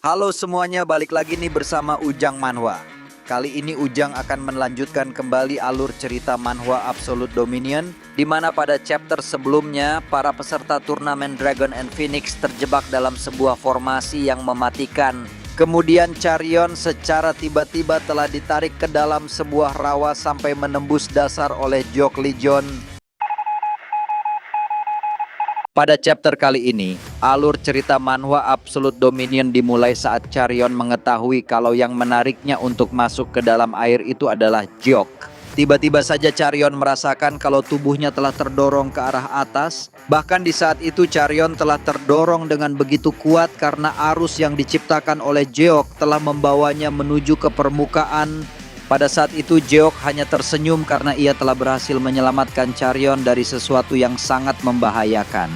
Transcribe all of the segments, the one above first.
Halo semuanya, balik lagi nih bersama Ujang Manhwa. Kali ini Ujang akan melanjutkan kembali alur cerita Manhwa Absolute Dominion, di mana pada chapter sebelumnya para peserta turnamen Dragon and Phoenix terjebak dalam sebuah formasi yang mematikan. Kemudian Charion secara tiba-tiba telah ditarik ke dalam sebuah rawa sampai menembus dasar oleh Jok Legion. Pada chapter kali ini, alur cerita Manhwa Absolute Dominion dimulai saat Charion mengetahui kalau yang menariknya untuk masuk ke dalam air itu adalah Jok. Tiba-tiba saja Charion merasakan kalau tubuhnya telah terdorong ke arah atas. Bahkan di saat itu Charion telah terdorong dengan begitu kuat karena arus yang diciptakan oleh Jeok telah membawanya menuju ke permukaan. Pada saat itu Jeok hanya tersenyum karena ia telah berhasil menyelamatkan Charion dari sesuatu yang sangat membahayakan.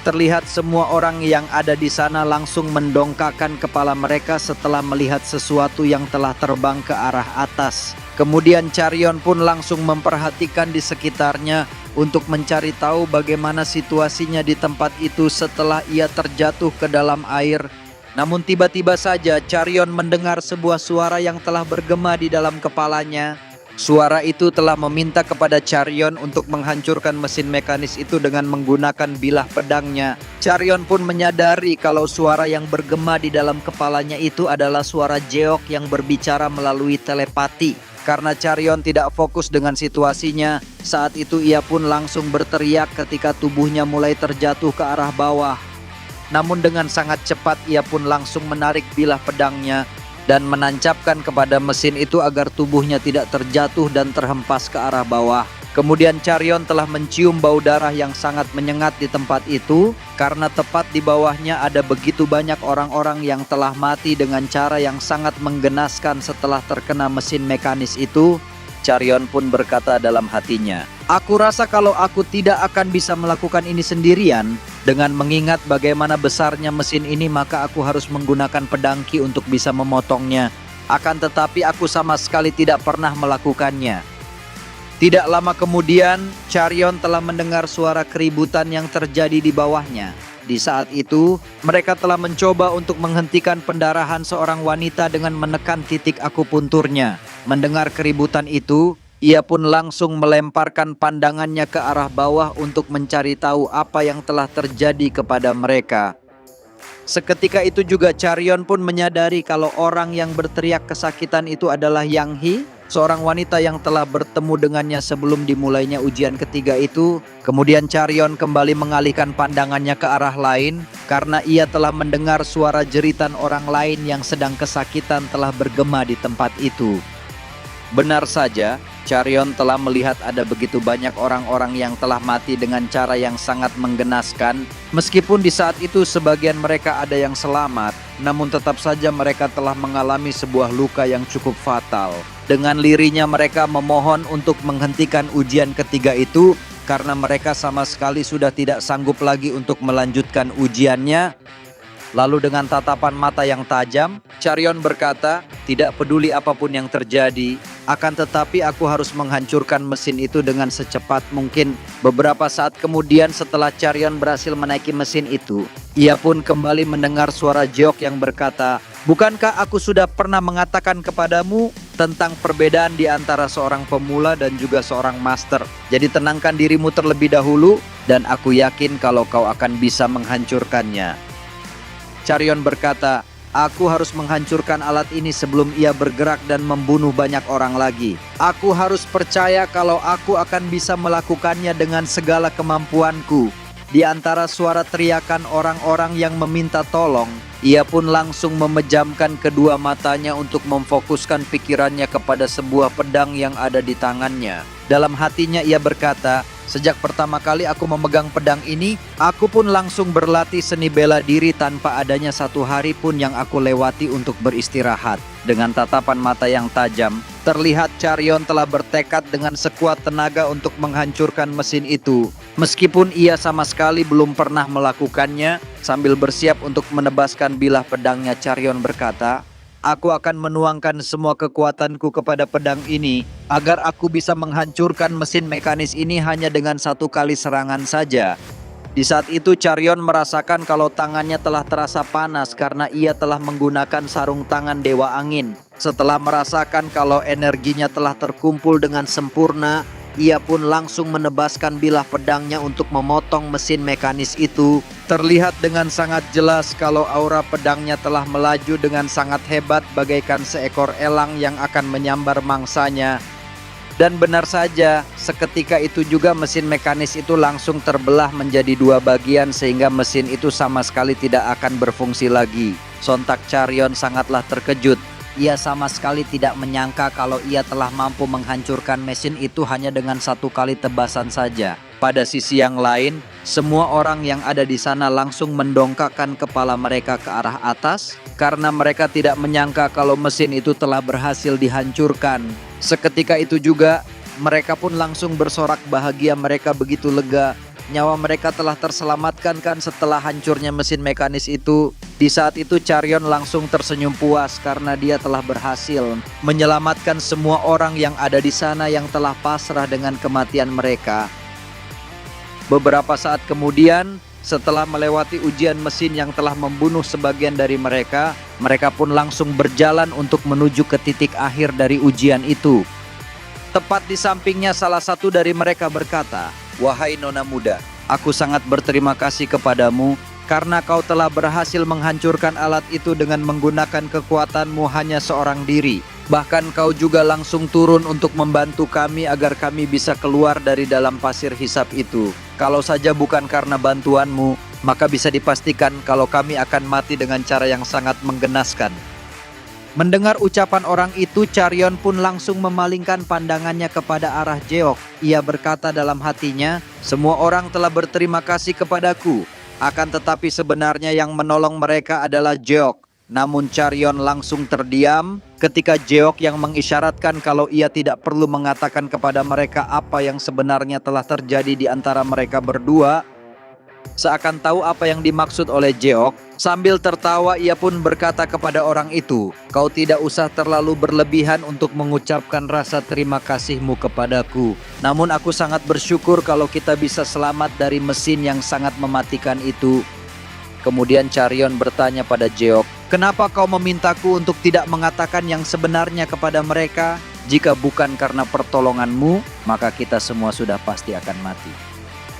Terlihat semua orang yang ada di sana langsung mendongkakkan kepala mereka setelah melihat sesuatu yang telah terbang ke arah atas. Kemudian Charion pun langsung memperhatikan di sekitarnya untuk mencari tahu bagaimana situasinya di tempat itu setelah ia terjatuh ke dalam air. Namun tiba-tiba saja Charion mendengar sebuah suara yang telah bergema di dalam kepalanya. Suara itu telah meminta kepada Charion untuk menghancurkan mesin mekanis itu dengan menggunakan bilah pedangnya. Charion pun menyadari kalau suara yang bergema di dalam kepalanya itu adalah suara Jeok yang berbicara melalui telepati. Karena Charion tidak fokus dengan situasinya, saat itu ia pun langsung berteriak ketika tubuhnya mulai terjatuh ke arah bawah. Namun dengan sangat cepat ia pun langsung menarik bilah pedangnya dan menancapkan kepada mesin itu agar tubuhnya tidak terjatuh dan terhempas ke arah bawah. Kemudian Charion telah mencium bau darah yang sangat menyengat di tempat itu karena tepat di bawahnya ada begitu banyak orang-orang yang telah mati dengan cara yang sangat menggenaskan setelah terkena mesin mekanis itu. Charion pun berkata dalam hatinya, "Aku rasa kalau aku tidak akan bisa melakukan ini sendirian. Dengan mengingat bagaimana besarnya mesin ini, maka aku harus menggunakan pedang Ki untuk bisa memotongnya. Akan tetapi aku sama sekali tidak pernah melakukannya." Tidak lama kemudian, Charion telah mendengar suara keributan yang terjadi di bawahnya. Di saat itu, mereka telah mencoba untuk menghentikan pendarahan seorang wanita dengan menekan titik akupunturnya. Mendengar keributan itu, ia pun langsung melemparkan pandangannya ke arah bawah untuk mencari tahu apa yang telah terjadi kepada mereka. Seketika itu juga Charion pun menyadari kalau orang yang berteriak kesakitan itu adalah Yang He, seorang wanita yang telah bertemu dengannya sebelum dimulainya ujian ketiga itu. Kemudian Charion kembali mengalihkan pandangannya ke arah lain karena ia telah mendengar suara jeritan orang lain yang sedang kesakitan telah bergema di tempat itu. Benar saja, Charion telah melihat ada begitu banyak orang-orang yang telah mati dengan cara yang sangat menggenaskan. Meskipun di saat itu sebagian mereka ada yang selamat, namun tetap saja mereka telah mengalami sebuah luka yang cukup fatal. Dengan lirinya mereka memohon untuk menghentikan ujian ketiga itu karena mereka sama sekali sudah tidak sanggup lagi untuk melanjutkan ujiannya. Lalu dengan tatapan mata yang tajam, Charion berkata, "Tidak peduli apapun yang terjadi, akan tetapi aku harus menghancurkan mesin itu dengan secepat mungkin." Beberapa saat kemudian setelah Charion berhasil menaiki mesin itu, ia pun kembali mendengar suara Jeok yang berkata, "Bukankah aku sudah pernah mengatakan kepadamu tentang perbedaan di antara seorang pemula dan juga seorang master? Jadi tenangkan dirimu terlebih dahulu dan aku yakin kalau kau akan bisa menghancurkannya." Charion berkata, "Aku harus menghancurkan alat ini sebelum ia bergerak dan membunuh banyak orang lagi. Aku harus percaya kalau aku akan bisa melakukannya dengan segala kemampuanku." Di antara suara teriakan orang-orang yang meminta tolong, ia pun langsung memejamkan kedua matanya untuk memfokuskan pikirannya kepada sebuah pedang yang ada di tangannya. Dalam hatinya ia berkata, "Sejak pertama kali aku memegang pedang ini, aku pun langsung berlatih seni bela diri tanpa adanya satu hari pun yang aku lewati untuk beristirahat." Dengan tatapan mata yang tajam, terlihat Charion telah bertekad dengan sekuat tenaga untuk menghancurkan mesin itu. Meskipun ia sama sekali belum pernah melakukannya, sambil bersiap untuk menebaskan bilah pedangnya, Charion berkata, "Aku akan menuangkan semua kekuatanku kepada pedang ini agar aku bisa menghancurkan mesin mekanis ini hanya dengan satu kali serangan saja." Di saat itu Charion merasakan kalau tangannya telah terasa panas karena ia telah menggunakan sarung tangan Dewa Angin. Setelah merasakan kalau energinya telah terkumpul dengan sempurna, ia pun langsung menebaskan bilah pedangnya untuk memotong mesin mekanis itu. Terlihat dengan sangat jelas kalau aura pedangnya telah melaju dengan sangat hebat bagaikan seekor elang yang akan menyambar mangsanya. Dan benar saja, seketika itu juga mesin mekanis itu langsung terbelah menjadi dua bagian sehingga mesin itu sama sekali tidak akan berfungsi lagi. Sontak Charion sangatlah terkejut. Ia sama sekali tidak menyangka kalau ia telah mampu menghancurkan mesin itu hanya dengan satu kali tebasan saja. Pada sisi yang lain, semua orang yang ada di sana langsung mendongkakkan kepala mereka ke arah atas karena mereka tidak menyangka kalau mesin itu telah berhasil dihancurkan. Seketika itu juga, mereka pun langsung bersorak bahagia, mereka begitu lega. Nyawa mereka telah terselamatkan kan setelah hancurnya mesin mekanis itu. Di saat itu Charion langsung tersenyum puas karena dia telah berhasil menyelamatkan semua orang yang ada di sana yang telah pasrah dengan kematian mereka. Beberapa saat kemudian, setelah melewati ujian mesin yang telah membunuh sebagian dari mereka, mereka pun langsung berjalan untuk menuju ke titik akhir dari ujian itu. Tepat di sampingnya salah satu dari mereka berkata, "Wahai nona muda, aku sangat berterima kasih kepadamu karena kau telah berhasil menghancurkan alat itu dengan menggunakan kekuatanmu hanya seorang diri. Bahkan kau juga langsung turun untuk membantu kami agar kami bisa keluar dari dalam pasir hisap itu. Kalau saja bukan karena bantuanmu, maka bisa dipastikan kalau kami akan mati dengan cara yang sangat menggenaskan." Mendengar ucapan orang itu, Charion pun langsung memalingkan pandangannya kepada arah Jeok. Ia berkata dalam hatinya, "Semua orang telah berterima kasih kepadaku. Akan tetapi sebenarnya yang menolong mereka adalah Jeok." Namun Charion langsung terdiam ketika Jeok yang mengisyaratkan kalau ia tidak perlu mengatakan kepada mereka apa yang sebenarnya telah terjadi di antara mereka berdua. Seakan tahu apa yang dimaksud oleh Jeok, sambil tertawa ia pun berkata kepada orang itu, "Kau tidak usah terlalu berlebihan untuk mengucapkan rasa terima kasihmu kepadaku. Namun aku sangat bersyukur kalau kita bisa selamat dari mesin yang sangat mematikan itu." Kemudian Charion bertanya pada Jeok, "Kenapa kau memintaku untuk tidak mengatakan yang sebenarnya kepada mereka? Jika bukan karena pertolonganmu, maka kita semua sudah pasti akan mati."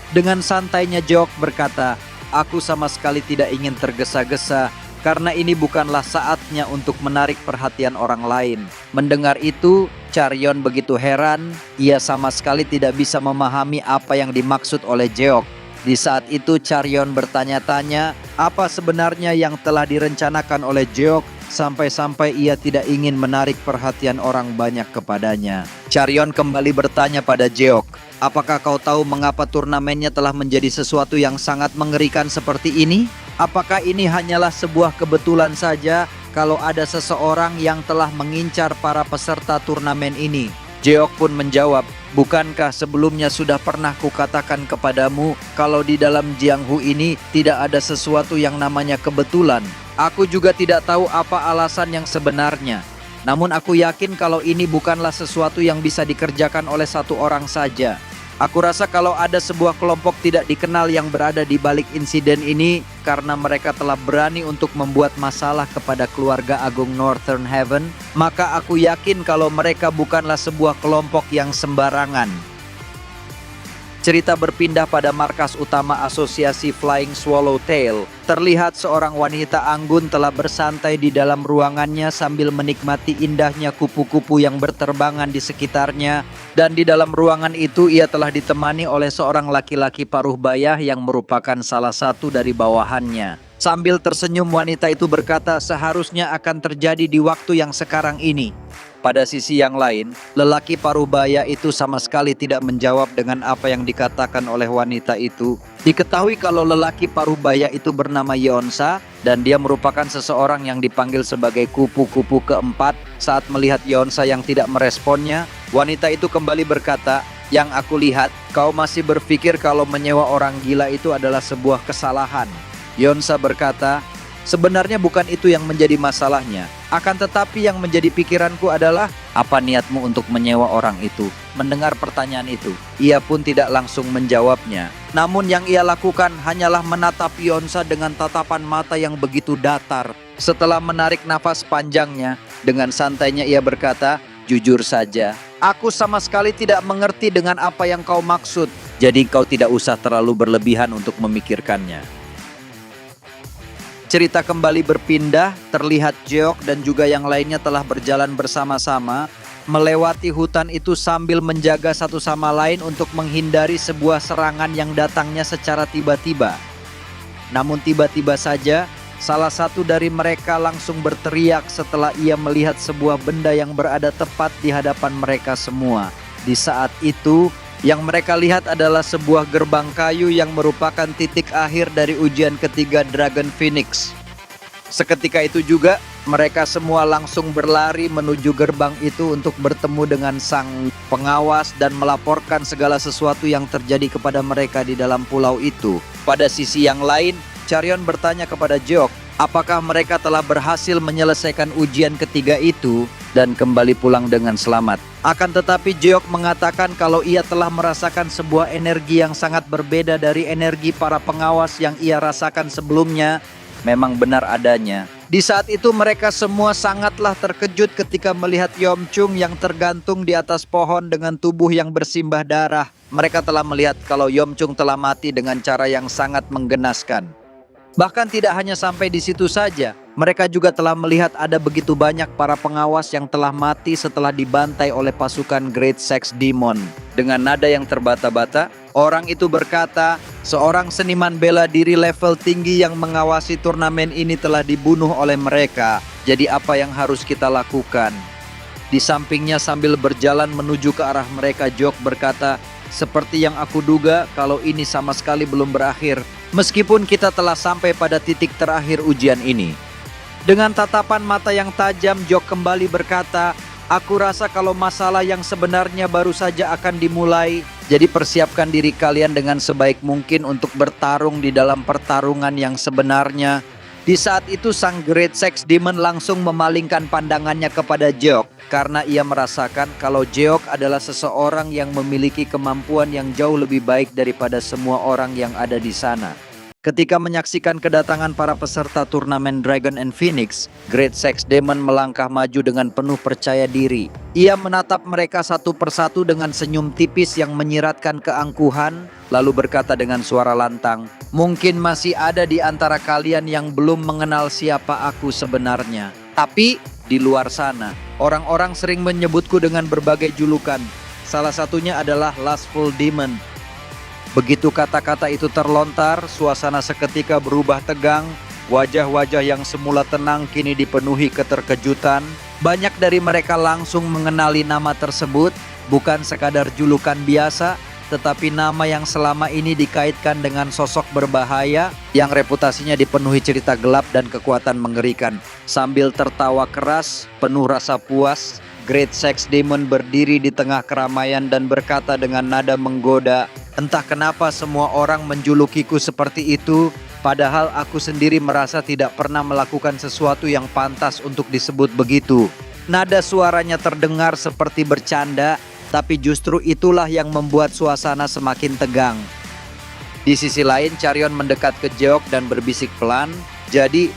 Dengan santainya Jeok berkata, "Aku sama sekali tidak ingin tergesa-gesa karena ini bukanlah saatnya untuk menarik perhatian orang lain." Mendengar itu, Charion begitu heran, ia sama sekali tidak bisa memahami apa yang dimaksud oleh Jeok. Di saat itu Charion bertanya-tanya apa sebenarnya yang telah direncanakan oleh Jeok sampai-sampai ia tidak ingin menarik perhatian orang banyak kepadanya. Charion kembali bertanya pada Jeok, "Apakah kau tahu mengapa turnamennya telah menjadi sesuatu yang sangat mengerikan seperti ini? Apakah ini hanyalah sebuah kebetulan saja kalau ada seseorang yang telah mengincar para peserta turnamen ini?" Jeok pun menjawab, "Bukankah sebelumnya sudah pernah kukatakan kepadamu kalau di dalam Jianghu ini tidak ada sesuatu yang namanya kebetulan? Aku juga tidak tahu apa alasan yang sebenarnya. Namun aku yakin kalau ini bukanlah sesuatu yang bisa dikerjakan oleh satu orang saja. Aku rasa kalau ada sebuah kelompok tidak dikenal yang berada di balik insiden ini karena mereka telah berani untuk membuat masalah kepada keluarga agung Northern Heaven, maka aku yakin kalau mereka bukanlah sebuah kelompok yang sembarangan." Cerita berpindah pada markas utama asosiasi Flying Swallowtail. Terlihat seorang wanita anggun telah bersantai di dalam ruangannya sambil menikmati indahnya kupu-kupu yang berterbangan di sekitarnya. Dan di dalam ruangan itu ia telah ditemani oleh seorang laki-laki paruh baya yang merupakan salah satu dari bawahannya. Sambil tersenyum wanita itu berkata seharusnya akan terjadi di waktu yang sekarang ini. Pada sisi yang lain, lelaki paruh baya itu sama sekali tidak menjawab dengan apa yang dikatakan oleh wanita itu. Diketahui kalau lelaki paruh baya itu bernama Yeonsa dan dia merupakan seseorang yang dipanggil sebagai kupu-kupu keempat. Saat melihat Yeonsa yang tidak meresponnya, wanita itu kembali berkata, "Yang aku lihat, kau masih berpikir kalau menyewa orang gila itu adalah sebuah kesalahan." Yeonsa berkata, Sebenarnya bukan itu yang menjadi masalahnya. Akan tetapi yang menjadi pikiranku adalah, apa niatmu untuk menyewa orang itu? Mendengar pertanyaan itu, ia pun tidak langsung menjawabnya. Namun yang ia lakukan hanyalah menatap Yonsa dengan tatapan mata yang begitu datar. Setelah menarik nafas panjangnya, dengan santainya ia berkata, "Jujur saja, aku sama sekali tidak mengerti dengan apa yang kau maksud. Jadi kau tidak usah terlalu berlebihan untuk memikirkannya." Cerita kembali berpindah, terlihat Jeok dan juga yang lainnya telah berjalan bersama-sama, melewati hutan itu sambil menjaga satu sama lain untuk menghindari sebuah serangan yang datangnya secara tiba-tiba. Namun tiba-tiba saja, salah satu dari mereka langsung berteriak setelah ia melihat sebuah benda yang berada tepat di hadapan mereka semua. Di saat itu, yang mereka lihat adalah sebuah gerbang kayu yang merupakan titik akhir dari ujian ketiga Dragon Phoenix. Seketika itu juga, mereka semua langsung berlari menuju gerbang itu untuk bertemu dengan sang pengawas dan melaporkan segala sesuatu yang terjadi kepada mereka di dalam pulau itu. Pada sisi yang lain, Charion bertanya kepada Jeok, apakah mereka telah berhasil menyelesaikan ujian ketiga itu dan kembali pulang dengan selamat. Akan tetapi Jeok mengatakan kalau ia telah merasakan sebuah energi yang sangat berbeda dari energi para pengawas yang ia rasakan sebelumnya. Memang benar adanya. Di saat itu mereka semua sangatlah terkejut ketika melihat Yomchung yang tergantung di atas pohon dengan tubuh yang bersimbah darah. Mereka telah melihat kalau Yomchung telah mati dengan cara yang sangat menggenaskan. Bahkan tidak hanya sampai di situ saja, mereka juga telah melihat ada begitu banyak para pengawas yang telah mati setelah dibantai oleh pasukan Great Sex Demon. Dengan nada yang terbata-bata, orang itu berkata, seorang seniman bela diri level tinggi yang mengawasi turnamen ini telah dibunuh oleh mereka. Jadi apa yang harus kita lakukan? Di sampingnya sambil berjalan menuju ke arah mereka, Jeok berkata, seperti yang aku duga kalau ini sama sekali belum berakhir. Meskipun kita telah sampai pada titik terakhir ujian ini. Dengan tatapan mata yang tajam, Jeok kembali berkata, aku rasa kalau masalah yang sebenarnya baru saja akan dimulai. Jadi persiapkan diri kalian dengan sebaik mungkin untuk bertarung di dalam pertarungan yang sebenarnya. Di saat itu sang Great Sex Demon langsung memalingkan pandangannya kepada Jeok. Karena ia merasakan kalau Jeok adalah seseorang yang memiliki kemampuan yang jauh lebih baik daripada semua orang yang ada di sana. Ketika menyaksikan kedatangan para peserta turnamen Dragon and Phoenix, Great Sex Demon melangkah maju dengan penuh percaya diri. Ia menatap mereka satu persatu dengan senyum tipis yang menyiratkan keangkuhan, lalu berkata dengan suara lantang, mungkin masih ada di antara kalian yang belum mengenal siapa aku sebenarnya. Tapi di luar sana, orang-orang sering menyebutku dengan berbagai julukan. Salah satunya adalah Lustful Demon. Begitu kata-kata itu terlontar, suasana seketika berubah tegang. Wajah-wajah yang semula tenang kini dipenuhi keterkejutan. Banyak dari mereka langsung mengenali nama tersebut, bukan sekadar julukan biasa, tetapi nama yang selama ini dikaitkan dengan sosok berbahaya yang reputasinya dipenuhi cerita gelap dan kekuatan mengerikan. Sambil tertawa keras, penuh rasa puas, Great Sex Demon berdiri di tengah keramaian dan berkata dengan nada menggoda, entah kenapa semua orang menjulukiku seperti itu, padahal aku sendiri merasa tidak pernah melakukan sesuatu yang pantas untuk disebut begitu. Nada suaranya terdengar seperti bercanda, tapi justru itulah yang membuat suasana semakin tegang. Di sisi lain, Charion mendekat ke Jeok dan berbisik pelan, jadi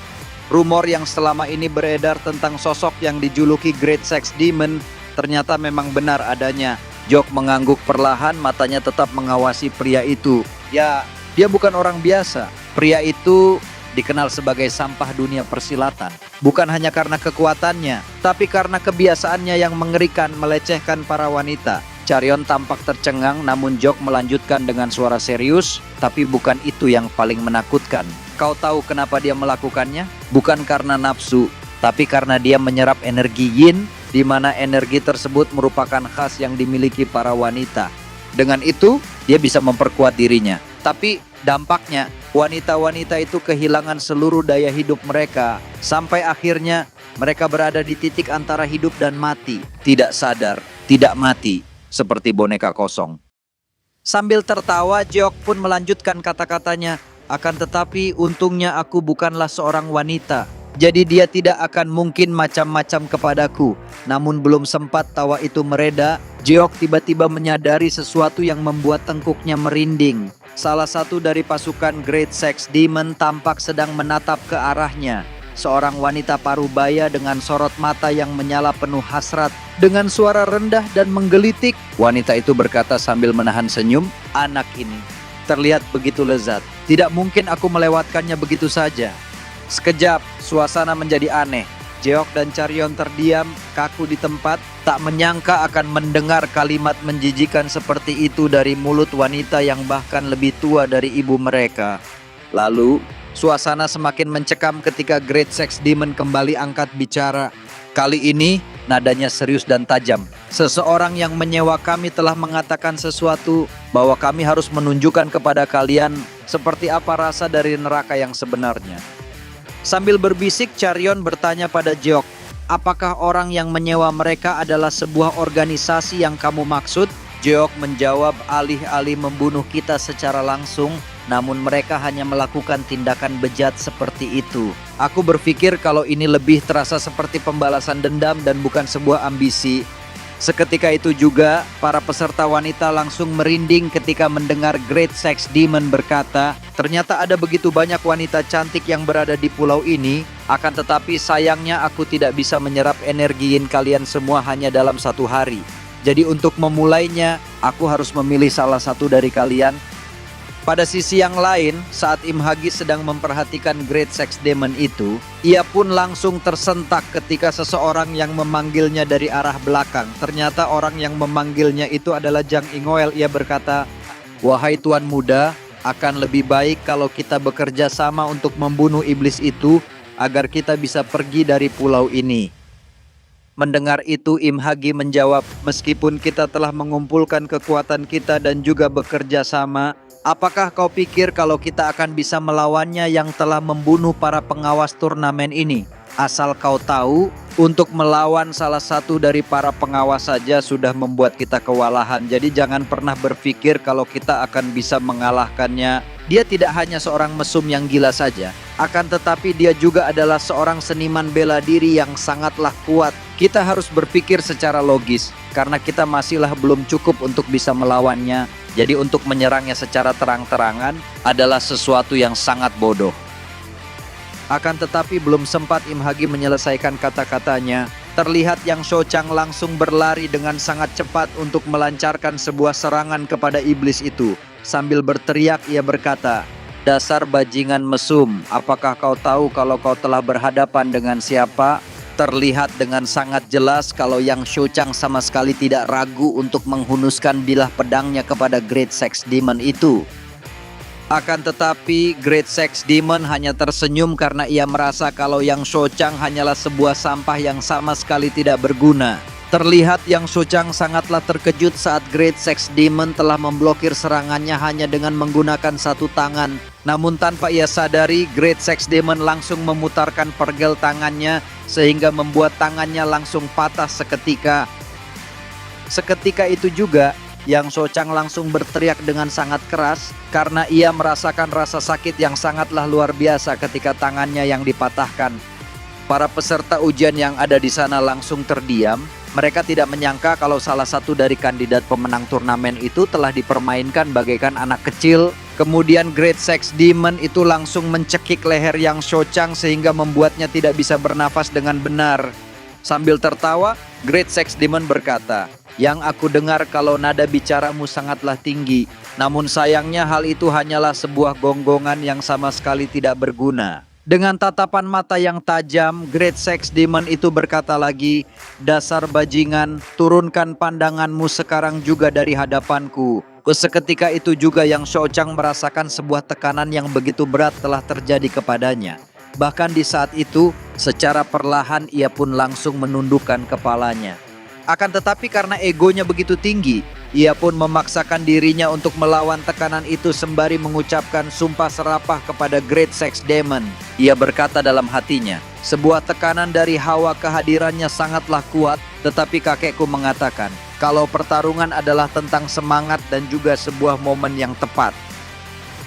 rumor yang selama ini beredar tentang sosok yang dijuluki Great Sex Demon ternyata memang benar adanya. Jeok mengangguk perlahan, matanya tetap mengawasi pria itu. Ya, dia bukan orang biasa. Pria itu dikenal sebagai sampah dunia persilatan. Bukan hanya karena kekuatannya, tapi karena kebiasaannya yang mengerikan melecehkan para wanita. Charion tampak tercengang, namun Jeok melanjutkan dengan suara serius, tapi bukan itu yang paling menakutkan. Kau tahu kenapa dia melakukannya? Bukan karena nafsu, tapi karena dia menyerap energi yin, di mana energi tersebut merupakan khas yang dimiliki para wanita. Dengan itu, dia bisa memperkuat dirinya. Tapi dampaknya, wanita-wanita itu kehilangan seluruh daya hidup mereka, sampai akhirnya mereka berada di titik antara hidup dan mati. Tidak sadar, tidak mati, seperti boneka kosong. Sambil tertawa, Jeok pun melanjutkan kata-katanya, Akan tetapi untungnya aku bukanlah seorang wanita. Jadi dia tidak akan mungkin macam-macam kepadaku. Namun belum sempat tawa itu mereda, Jeok tiba-tiba menyadari sesuatu yang membuat tengkuknya merinding. Salah satu dari pasukan Great Sex Demon tampak sedang menatap ke arahnya. Seorang wanita parubaya dengan sorot mata yang menyala penuh hasrat. Dengan suara rendah dan menggelitik, wanita itu berkata sambil menahan senyum, "Anak ini terlihat begitu lezat. Tidak mungkin aku melewatkannya begitu saja." Sekejap, suasana menjadi aneh. Jeok dan Charyeon terdiam, kaku di tempat, tak menyangka akan mendengar kalimat menjijikan seperti itu dari mulut wanita yang bahkan lebih tua dari ibu mereka. Lalu, suasana semakin mencekam ketika Great Sex Demon kembali angkat bicara. Kali ini, nadanya serius dan tajam. "Seseorang yang menyewa kami telah mengatakan sesuatu bahwa kami harus menunjukkan kepada kalian seperti apa rasa dari neraka yang sebenarnya." Sambil berbisik, Charyeon bertanya pada Jeok, "Apakah orang yang menyewa mereka adalah sebuah organisasi yang kamu maksud?" Jeok menjawab, "Alih-alih membunuh kita secara langsung, namun mereka hanya melakukan tindakan bejat seperti itu. Aku berpikir kalau ini lebih terasa seperti pembalasan dendam dan bukan sebuah ambisi." Seketika itu juga, para peserta wanita langsung merinding ketika mendengar Great Sex Demon berkata, "Ternyata ada begitu banyak wanita cantik yang berada di pulau ini, akan tetapi sayangnya aku tidak bisa menyerap energi yin kalian semua hanya dalam satu hari. Jadi untuk memulainya, aku harus memilih salah satu dari kalian." Pada sisi yang lain, saat Im Hagi sedang memperhatikan Great Sex Demon itu, ia pun langsung tersentak ketika seseorang yang memanggilnya dari arah belakang. Ternyata orang yang memanggilnya itu adalah Jang Ingoel. Ia berkata, "Wahai tuan muda, akan lebih baik kalau kita bekerja sama untuk membunuh iblis itu agar kita bisa pergi dari pulau ini." Mendengar itu, Im Hagi menjawab, "Meskipun kita telah mengumpulkan kekuatan kita dan juga bekerja sama, apakah kau pikir kalau kita akan bisa melawannya yang telah membunuh para pengawas turnamen ini? Asal kau tahu, untuk melawan salah satu dari para pengawas saja sudah membuat kita kewalahan. Jadi jangan pernah berpikir kalau kita akan bisa mengalahkannya. Dia tidak hanya seorang mesum yang gila saja, akan tetapi dia juga adalah seorang seniman bela diri yang sangatlah kuat. Kita harus berpikir secara logis, karena kita masihlah belum cukup untuk bisa melawannya. Jadi untuk menyerangnya secara terang-terangan adalah sesuatu yang sangat bodoh." Akan tetapi belum sempat Im Hagi menyelesaikan kata-katanya, terlihat Yang Shochang langsung berlari dengan sangat cepat untuk melancarkan sebuah serangan kepada iblis itu. Sambil berteriak ia berkata, "Dasar bajingan mesum, apakah kau tahu kalau kau telah berhadapan dengan siapa?" Terlihat dengan sangat jelas kalau Yang Shochang sama sekali tidak ragu untuk menghunuskan bilah pedangnya kepada Great Sex Demon itu. Akan tetapi Great Sex Demon hanya tersenyum karena ia merasa kalau Yang Shochang hanyalah sebuah sampah yang sama sekali tidak berguna. Terlihat Yang Shochang sangatlah terkejut saat Great Sex Demon telah memblokir serangannya hanya dengan menggunakan satu tangan. Namun tanpa ia sadari, Great Sex Demon langsung memutarkan pergel tangannya sehingga membuat tangannya langsung patah seketika. Seketika itu juga, Yang Shochang langsung berteriak dengan sangat keras karena ia merasakan rasa sakit yang sangatlah luar biasa ketika tangannya yang dipatahkan. Para peserta ujian yang ada di sana langsung terdiam. Mereka tidak menyangka kalau salah satu dari kandidat pemenang turnamen itu telah dipermainkan bagaikan anak kecil. Kemudian Great Sex Demon itu langsung mencekik leher Yang Shochang sehingga membuatnya tidak bisa bernafas dengan benar. Sambil tertawa, Great Sex Demon berkata, "Yang aku dengar kalau nada bicaramu sangatlah tinggi. Namun sayangnya hal itu hanyalah sebuah gonggongan yang sama sekali tidak berguna." Dengan tatapan mata yang tajam, Great Sex Demon itu berkata lagi, "Dasar bajingan, turunkan pandanganmu sekarang juga dari hadapanku." Seketika itu juga Yang Shochang merasakan sebuah tekanan yang begitu berat telah terjadi kepadanya. Bahkan di saat itu, secara perlahan ia pun langsung menundukkan kepalanya. Akan tetapi karena egonya begitu tinggi, ia pun memaksakan dirinya untuk melawan tekanan itu sembari mengucapkan sumpah serapah kepada Great Sex Demon. Ia berkata dalam hatinya, "Sebuah tekanan dari hawa kehadirannya sangatlah kuat, tetapi kakekku mengatakan, kalau pertarungan adalah tentang semangat dan juga sebuah momen yang tepat."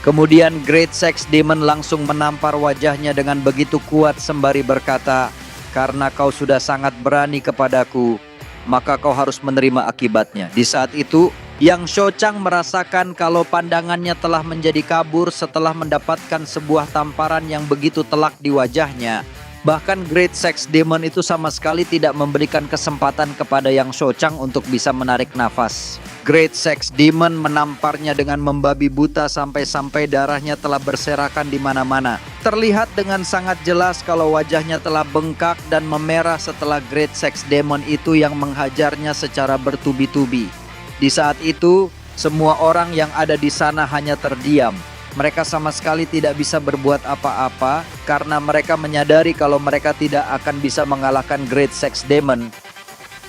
Kemudian Great Sex Demon langsung menampar wajahnya dengan begitu kuat sembari berkata, "Karena kau sudah sangat berani kepadaku, maka kau harus menerima akibatnya." Di saat itu, Yang Shochang merasakan kalau pandangannya telah menjadi kabur setelah mendapatkan sebuah tamparan yang begitu telak di wajahnya. Bahkan Great Sex Demon itu sama sekali tidak memberikan kesempatan kepada Yang Shochang untuk bisa menarik nafas. Great Sex Demon menamparnya dengan membabi buta sampai-sampai darahnya telah berserakan di mana-mana. Terlihat dengan sangat jelas kalau wajahnya telah bengkak dan memerah setelah Great Sex Demon itu yang menghajarnya secara bertubi-tubi. Di saat itu, semua orang yang ada di sana hanya terdiam. Mereka sama sekali tidak bisa berbuat apa-apa karena mereka menyadari kalau mereka tidak akan bisa mengalahkan Great Sex Demon.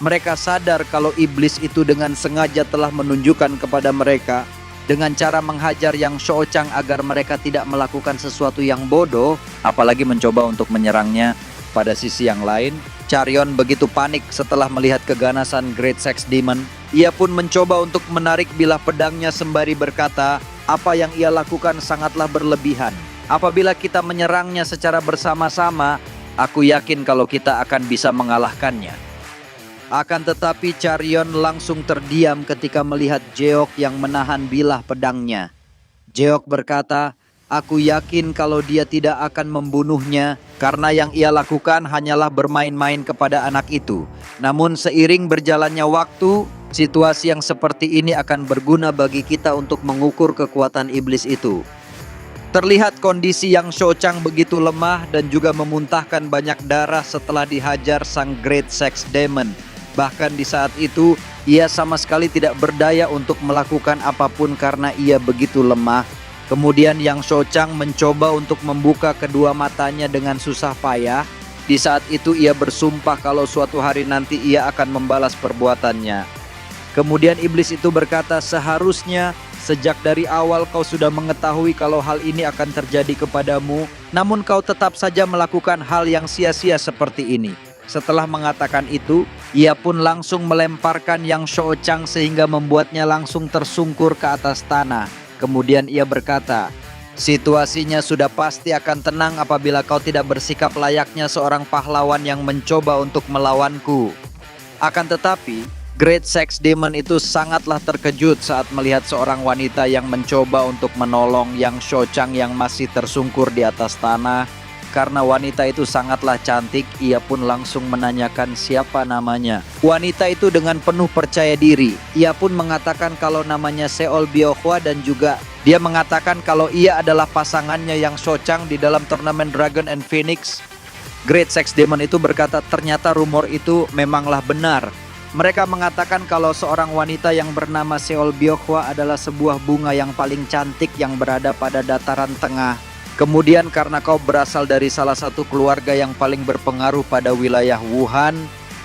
Mereka sadar kalau iblis itu dengan sengaja telah menunjukkan kepada mereka dengan cara menghajar Yang Shochang agar mereka tidak melakukan sesuatu yang bodoh, apalagi mencoba untuk menyerangnya. Pada sisi yang lain, Charyon begitu panik setelah melihat keganasan Great Sex Demon. Ia pun mencoba untuk menarik bilah pedangnya sembari berkata, "Apa yang ia lakukan sangatlah berlebihan. Apabila kita menyerangnya secara bersama-sama, aku yakin kalau kita akan bisa mengalahkannya." Akan tetapi Charyon langsung terdiam ketika melihat Jeok yang menahan bilah pedangnya. Jeok berkata, "Aku yakin kalau dia tidak akan membunuhnya karena yang ia lakukan hanyalah bermain-main kepada anak itu. Namun seiring berjalannya waktu, situasi yang seperti ini akan berguna bagi kita untuk mengukur kekuatan iblis itu." Terlihat kondisi Yang Shochang begitu lemah dan juga memuntahkan banyak darah setelah dihajar sang Great Sex Demon. Bahkan di saat itu, ia sama sekali tidak berdaya untuk melakukan apapun karena ia begitu lemah. Kemudian Yang Shochang mencoba untuk membuka kedua matanya dengan susah payah. Di saat itu ia bersumpah kalau suatu hari nanti ia akan membalas perbuatannya. Kemudian iblis itu berkata, "Seharusnya sejak dari awal kau sudah mengetahui kalau hal ini akan terjadi kepadamu, namun kau tetap saja melakukan hal yang sia-sia seperti ini." Setelah mengatakan itu, ia pun langsung melemparkan Yang Shochang sehingga membuatnya langsung tersungkur ke atas tanah. Kemudian ia berkata, "Situasinya sudah pasti akan tenang apabila kau tidak bersikap layaknya seorang pahlawan yang mencoba untuk melawanku." Akan tetapi, Great Sex Demon itu sangatlah terkejut saat melihat seorang wanita yang mencoba untuk menolong Yang Shochang yang masih tersungkur di atas tanah. Karena wanita itu sangatlah cantik, ia pun langsung menanyakan siapa namanya. Wanita itu dengan penuh percaya diri, ia pun mengatakan kalau namanya Seol Byeohwa dan juga dia mengatakan kalau ia adalah pasangannya Yang Shochang di dalam turnamen Dragon and Phoenix. Great Sex Demon itu berkata ternyata rumor itu memanglah benar. Mereka mengatakan kalau seorang wanita yang bernama Seol Byeohwa adalah sebuah bunga yang paling cantik yang berada pada dataran tengah. Kemudian karena kau berasal dari salah satu keluarga yang paling berpengaruh pada wilayah Wuhan,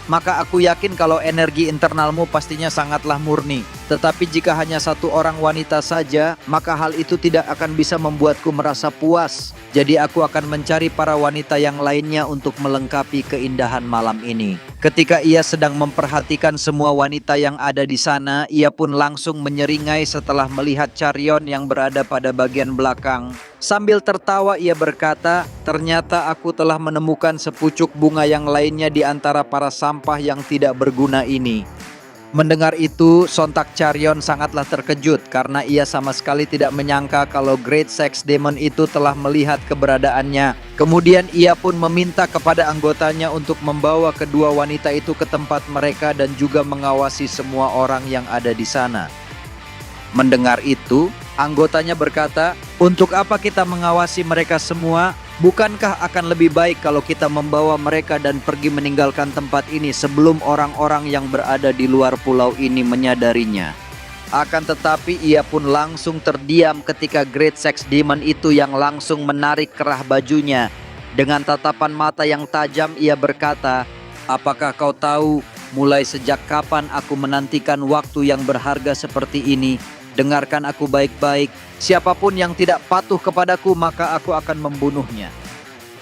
maka aku yakin kalau energi internalmu pastinya sangatlah murni. Tetapi jika hanya satu orang wanita saja, maka hal itu tidak akan bisa membuatku merasa puas. Jadi aku akan mencari para wanita yang lainnya untuk melengkapi keindahan malam ini. Ketika ia sedang memperhatikan semua wanita yang ada di sana, ia pun langsung menyeringai setelah melihat Charyon yang berada pada bagian belakang. Sambil tertawa ia berkata, "Ternyata aku telah menemukan sepucuk bunga yang lainnya di antara para sampah yang tidak berguna ini." Mendengar itu, sontak Charyon sangatlah terkejut karena ia sama sekali tidak menyangka kalau Great Sex Demon itu telah melihat keberadaannya. Kemudian ia pun meminta kepada anggotanya untuk membawa kedua wanita itu ke tempat mereka dan juga mengawasi semua orang yang ada di sana. Mendengar itu, anggotanya berkata, "Untuk apa kita mengawasi mereka semua? Bukankah akan lebih baik kalau kita membawa mereka dan pergi meninggalkan tempat ini sebelum orang-orang yang berada di luar pulau ini menyadarinya?" Akan tetapi ia pun langsung terdiam ketika Great Sex Demon itu yang langsung menarik kerah bajunya. Dengan tatapan mata yang tajam ia berkata, "Apakah kau tahu mulai sejak kapan aku menantikan waktu yang berharga seperti ini? Dengarkan aku baik-baik, siapapun yang tidak patuh kepadaku maka aku akan membunuhnya."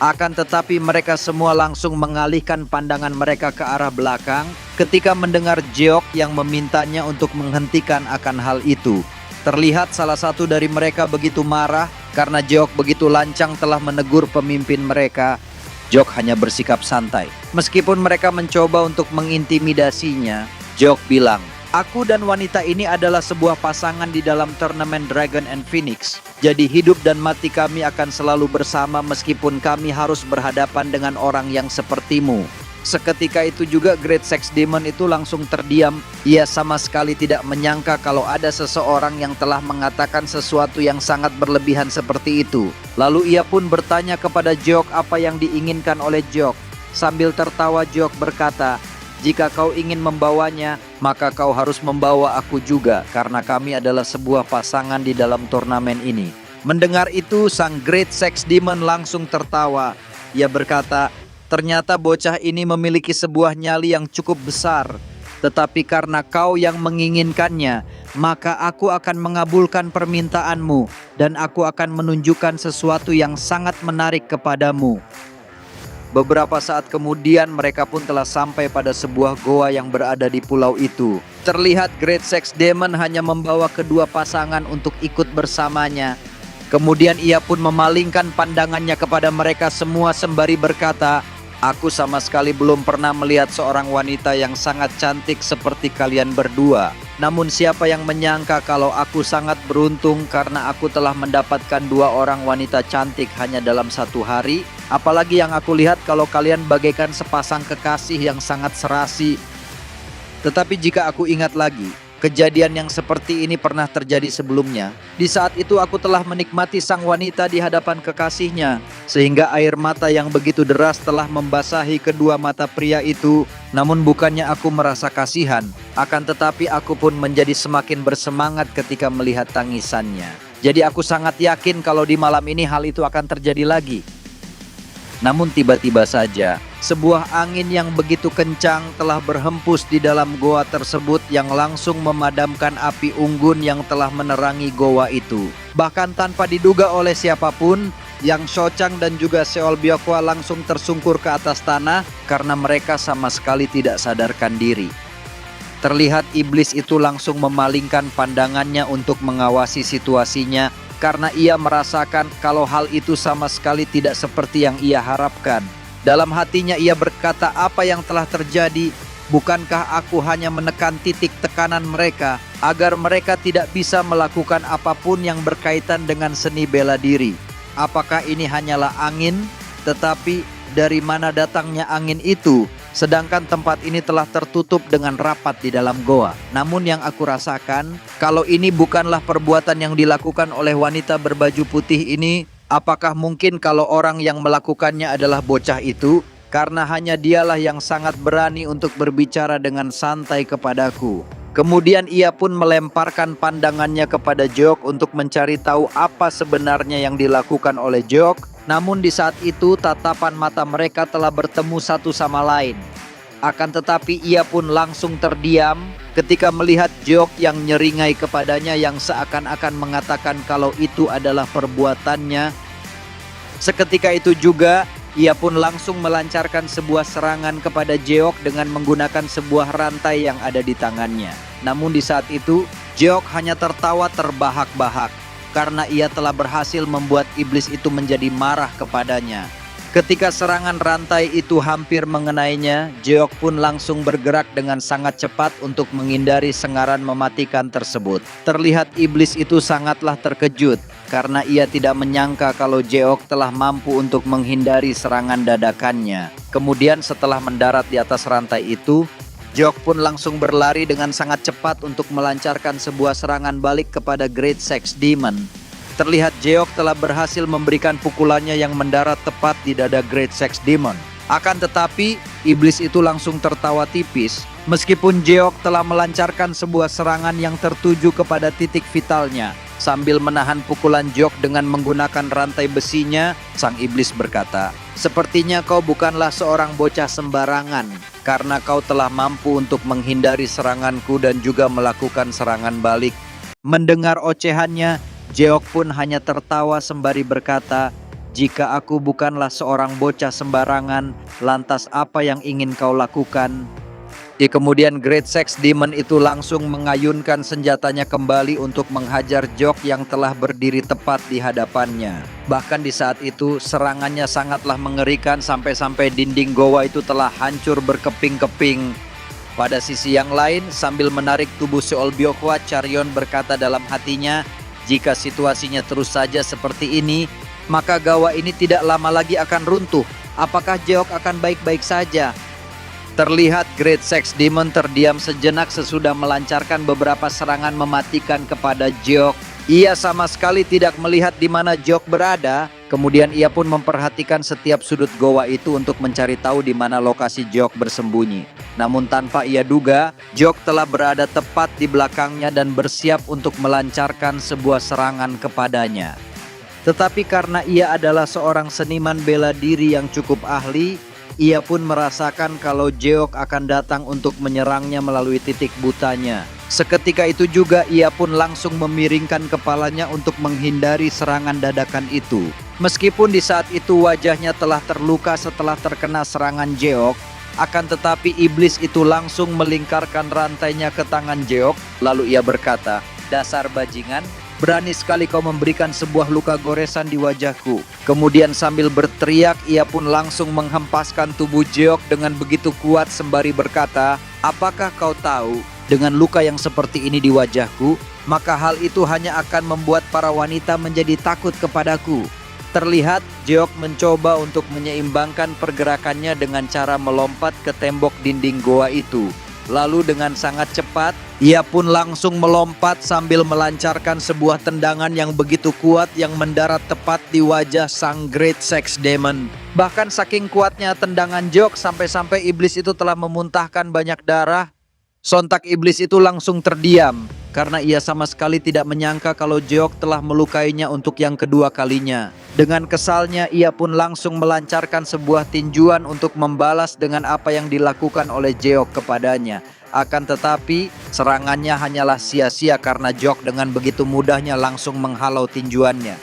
Akan tetapi mereka semua langsung mengalihkan pandangan mereka ke arah belakang ketika mendengar Jeok yang memintanya untuk menghentikan akan hal itu. Terlihat salah satu dari mereka begitu marah karena Jeok begitu lancang telah menegur pemimpin mereka. Jeok hanya bersikap santai. Meskipun mereka mencoba untuk mengintimidasinya, Jeok bilang, "Aku dan wanita ini adalah sebuah pasangan di dalam turnamen Dragon and Phoenix. Jadi hidup dan mati kami akan selalu bersama meskipun kami harus berhadapan dengan orang yang sepertimu." Seketika itu juga Great Sex Demon itu langsung terdiam. Ia sama sekali tidak menyangka kalau ada seseorang yang telah mengatakan sesuatu yang sangat berlebihan seperti itu. Lalu ia pun bertanya kepada Jeok apa yang diinginkan oleh Jeok. Sambil tertawa Jeok berkata, "Jika kau ingin membawanya, maka kau harus membawa aku juga karena kami adalah sebuah pasangan di dalam turnamen ini." Mendengar itu, sang Great Sex Demon langsung tertawa. Ia berkata, "Ternyata bocah ini memiliki sebuah nyali yang cukup besar. Tetapi karena kau yang menginginkannya, maka aku akan mengabulkan permintaanmu dan aku akan menunjukkan sesuatu yang sangat menarik kepadamu." Beberapa saat kemudian mereka pun telah sampai pada sebuah goa yang berada di pulau itu. Terlihat Great Sex Demon hanya membawa kedua pasangan untuk ikut bersamanya. Kemudian ia pun memalingkan pandangannya kepada mereka semua sembari berkata, "Aku sama sekali belum pernah melihat seorang wanita yang sangat cantik seperti kalian berdua. Namun siapa yang menyangka kalau aku sangat beruntung karena aku telah mendapatkan dua orang wanita cantik hanya dalam satu hari. Apalagi yang aku lihat kalau kalian bagaikan sepasang kekasih yang sangat serasi. Tetapi jika aku ingat lagi, kejadian yang seperti ini pernah terjadi sebelumnya. Di saat itu aku telah menikmati sang wanita di hadapan kekasihnya, sehingga air mata yang begitu deras telah membasahi kedua mata pria itu. Namun bukannya aku merasa kasihan, akan tetapi aku pun menjadi semakin bersemangat ketika melihat tangisannya. Jadi aku sangat yakin kalau di malam ini hal itu akan terjadi lagi." Namun tiba-tiba saja, sebuah angin yang begitu kencang telah berhembus di dalam goa tersebut yang langsung memadamkan api unggun yang telah menerangi goa itu. Bahkan tanpa diduga oleh siapapun, Yang Shochang dan juga Seol Byokwa langsung tersungkur ke atas tanah karena mereka sama sekali tidak sadarkan diri. Terlihat iblis itu langsung memalingkan pandangannya untuk mengawasi situasinya karena ia merasakan kalau hal itu sama sekali tidak seperti yang ia harapkan. Dalam hatinya ia berkata, "Apa yang telah terjadi? Bukankah aku hanya menekan titik tekanan mereka agar mereka tidak bisa melakukan apapun yang berkaitan dengan seni bela diri? Apakah ini hanyalah angin? Tetapi dari mana datangnya angin itu? Sedangkan tempat ini telah tertutup dengan rapat di dalam goa. Namun yang aku rasakan, kalau ini bukanlah perbuatan yang dilakukan oleh wanita berbaju putih ini, apakah mungkin kalau orang yang melakukannya adalah bocah itu? Karena hanya dialah yang sangat berani untuk berbicara dengan santai kepadaku." Kemudian ia pun melemparkan pandangannya kepada Jeok untuk mencari tahu apa sebenarnya yang dilakukan oleh Jeok. Namun di saat itu tatapan mata mereka telah bertemu satu sama lain. Akan tetapi ia pun langsung terdiam ketika melihat Jeok yang nyeringai kepadanya yang seakan-akan mengatakan kalau itu adalah perbuatannya. Seketika itu juga ia pun langsung melancarkan sebuah serangan kepada Jeok dengan menggunakan sebuah rantai yang ada di tangannya. Namun di saat itu Jeok hanya tertawa terbahak-bahak karena ia telah berhasil membuat iblis itu menjadi marah kepadanya. Ketika serangan rantai itu hampir mengenainya, Jeok pun langsung bergerak dengan sangat cepat untuk menghindari sengaran mematikan tersebut. Terlihat iblis itu sangatlah terkejut karena ia tidak menyangka kalau Jeok telah mampu untuk menghindari serangan dadakannya. Kemudian setelah mendarat di atas rantai itu, Jeok pun langsung berlari dengan sangat cepat untuk melancarkan sebuah serangan balik kepada Great Sex Demon. Terlihat Jeok telah berhasil memberikan pukulannya yang mendarat tepat di dada Great Sex Demon. Akan tetapi, iblis itu langsung tertawa tipis meskipun Jeok telah melancarkan sebuah serangan yang tertuju kepada titik vitalnya. Sambil menahan pukulan Jeok dengan menggunakan rantai besinya, sang iblis berkata, "Sepertinya kau bukanlah seorang bocah sembarangan, karena kau telah mampu untuk menghindari seranganku dan juga melakukan serangan balik." Mendengar ocehannya, Jeok pun hanya tertawa sembari berkata, "Jika aku bukanlah seorang bocah sembarangan, lantas apa yang ingin kau lakukan?" Kemudian Great Sex Demon itu langsung mengayunkan senjatanya kembali untuk menghajar Jok yang telah berdiri tepat di hadapannya. Bahkan di saat itu serangannya sangatlah mengerikan sampai-sampai dinding goa itu telah hancur berkeping-keping. Pada sisi yang lain, sambil menarik tubuh Seol Byok-hwa, Charion berkata dalam hatinya, jika situasinya terus saja seperti ini, maka gawah ini tidak lama lagi akan runtuh. Apakah Jeok akan baik-baik saja? Terlihat Great Sex Demon terdiam sejenak sesudah melancarkan beberapa serangan mematikan kepada Jeok. Ia sama sekali tidak melihat di mana Jeok berada. Kemudian ia pun memperhatikan setiap sudut goa itu untuk mencari tahu di mana lokasi Jeok bersembunyi. Namun tanpa ia duga, Jeok telah berada tepat di belakangnya dan bersiap untuk melancarkan sebuah serangan kepadanya. Tetapi karena ia adalah seorang seniman bela diri yang cukup ahli, ia pun merasakan kalau Jeok akan datang untuk menyerangnya melalui titik butanya. Seketika itu juga ia pun langsung memiringkan kepalanya untuk menghindari serangan dadakan itu. Meskipun di saat itu wajahnya telah terluka setelah terkena serangan Jeok, akan tetapi iblis itu langsung melingkarkan rantainya ke tangan Jeok. Lalu ia berkata, "Dasar bajingan, berani sekali kau memberikan sebuah luka goresan di wajahku." Kemudian sambil berteriak, ia pun langsung menghempaskan tubuh Jeok dengan begitu kuat sembari berkata, "Apakah kau tahu, dengan luka yang seperti ini di wajahku, maka hal itu hanya akan membuat para wanita menjadi takut kepadaku." Terlihat Jeok mencoba untuk menyeimbangkan pergerakannya dengan cara melompat ke tembok dinding goa itu. Lalu dengan sangat cepat, ia pun langsung melompat sambil melancarkan sebuah tendangan yang begitu kuat yang mendarat tepat di wajah sang Great Sex Demon. Bahkan saking kuatnya tendangan Jeok sampai-sampai iblis itu telah memuntahkan banyak darah. Sontak iblis itu langsung terdiam karena ia sama sekali tidak menyangka kalau Jeok telah melukainya untuk yang kedua kalinya. Dengan kesalnya ia pun langsung melancarkan sebuah tinjuan untuk membalas dengan apa yang dilakukan oleh Jeok kepadanya. Akan tetapi serangannya hanyalah sia-sia karena Jeok dengan begitu mudahnya langsung menghalau tinjuannya.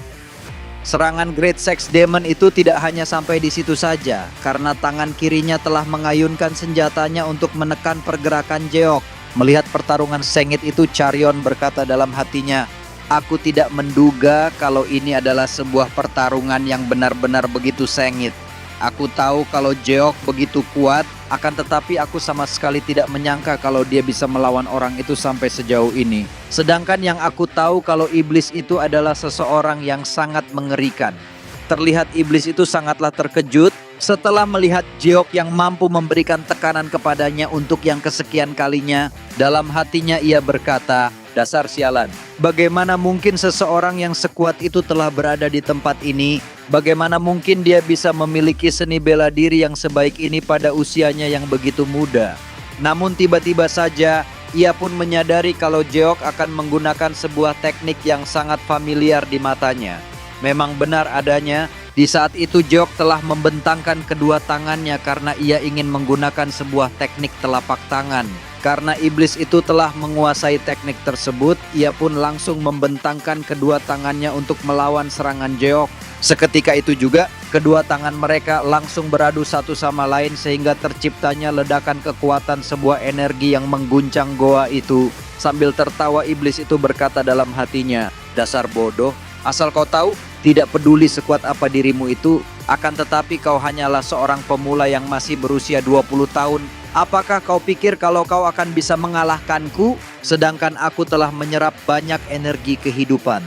Serangan Great Sex Demon itu tidak hanya sampai di situ saja, karena tangan kirinya telah mengayunkan senjatanya untuk menekan pergerakan Jeok. Melihat pertarungan sengit itu, Charion berkata dalam hatinya, "Aku tidak menduga kalau ini adalah sebuah pertarungan yang benar-benar begitu sengit. Aku tahu kalau Jeok begitu kuat, akan tetapi aku sama sekali tidak menyangka kalau dia bisa melawan orang itu sampai sejauh ini. Sedangkan yang aku tahu kalau iblis itu adalah seseorang yang sangat mengerikan." Terlihat iblis itu sangatlah terkejut setelah melihat Jeok yang mampu memberikan tekanan kepadanya untuk yang kesekian kalinya. Dalam hatinya ia berkata, "Dasar sialan, bagaimana mungkin seseorang yang sekuat itu telah berada di tempat ini? Bagaimana mungkin dia bisa memiliki seni bela diri yang sebaik ini pada usianya yang begitu muda?" Namun tiba-tiba saja ia pun menyadari kalau Jeok akan menggunakan sebuah teknik yang sangat familiar di matanya. Memang benar adanya, di saat itu Jeok telah membentangkan kedua tangannya karena ia ingin menggunakan sebuah teknik telapak tangan. Karena iblis itu telah menguasai teknik tersebut, ia pun langsung membentangkan kedua tangannya untuk melawan serangan Jeok. Seketika itu juga, kedua tangan mereka langsung beradu satu sama lain sehingga terciptanya ledakan kekuatan sebuah energi yang mengguncang goa itu. Sambil tertawa iblis itu berkata dalam hatinya, "Dasar bodoh, asal kau tahu, tidak peduli sekuat apa dirimu itu, akan tetapi kau hanyalah seorang pemula yang masih berusia 20 tahun. Apakah kau pikir kalau kau akan bisa mengalahkanku, sedangkan aku telah menyerap banyak energi kehidupan?"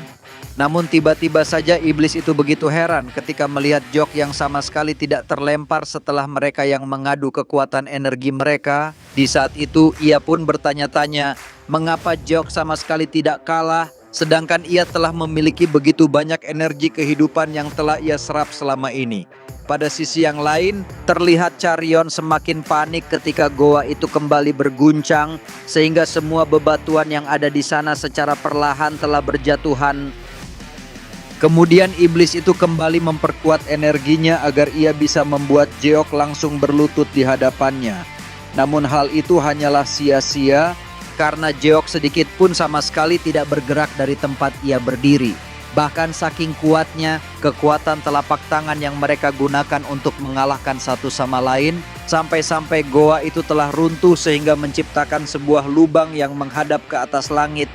Namun tiba-tiba saja iblis itu begitu heran ketika melihat Jeok yang sama sekali tidak terlempar setelah mereka yang mengadu kekuatan energi mereka. Di saat itu ia pun bertanya-tanya, mengapa Jeok sama sekali tidak kalah, sedangkan ia telah memiliki begitu banyak energi kehidupan yang telah ia serap selama ini. Pada sisi yang lain, terlihat Charion semakin panik ketika goa itu kembali berguncang, sehingga semua bebatuan yang ada di sana secara perlahan telah berjatuhan. Kemudian iblis itu kembali memperkuat energinya agar ia bisa membuat Jeok langsung berlutut di hadapannya. Namun hal itu hanyalah sia-sia, karena Jeok sedikit pun sama sekali tidak bergerak dari tempat ia berdiri. Bahkan saking kuatnya kekuatan telapak tangan yang mereka gunakan untuk mengalahkan satu sama lain, sampai-sampai goa itu telah runtuh sehingga menciptakan sebuah lubang yang menghadap ke atas langit.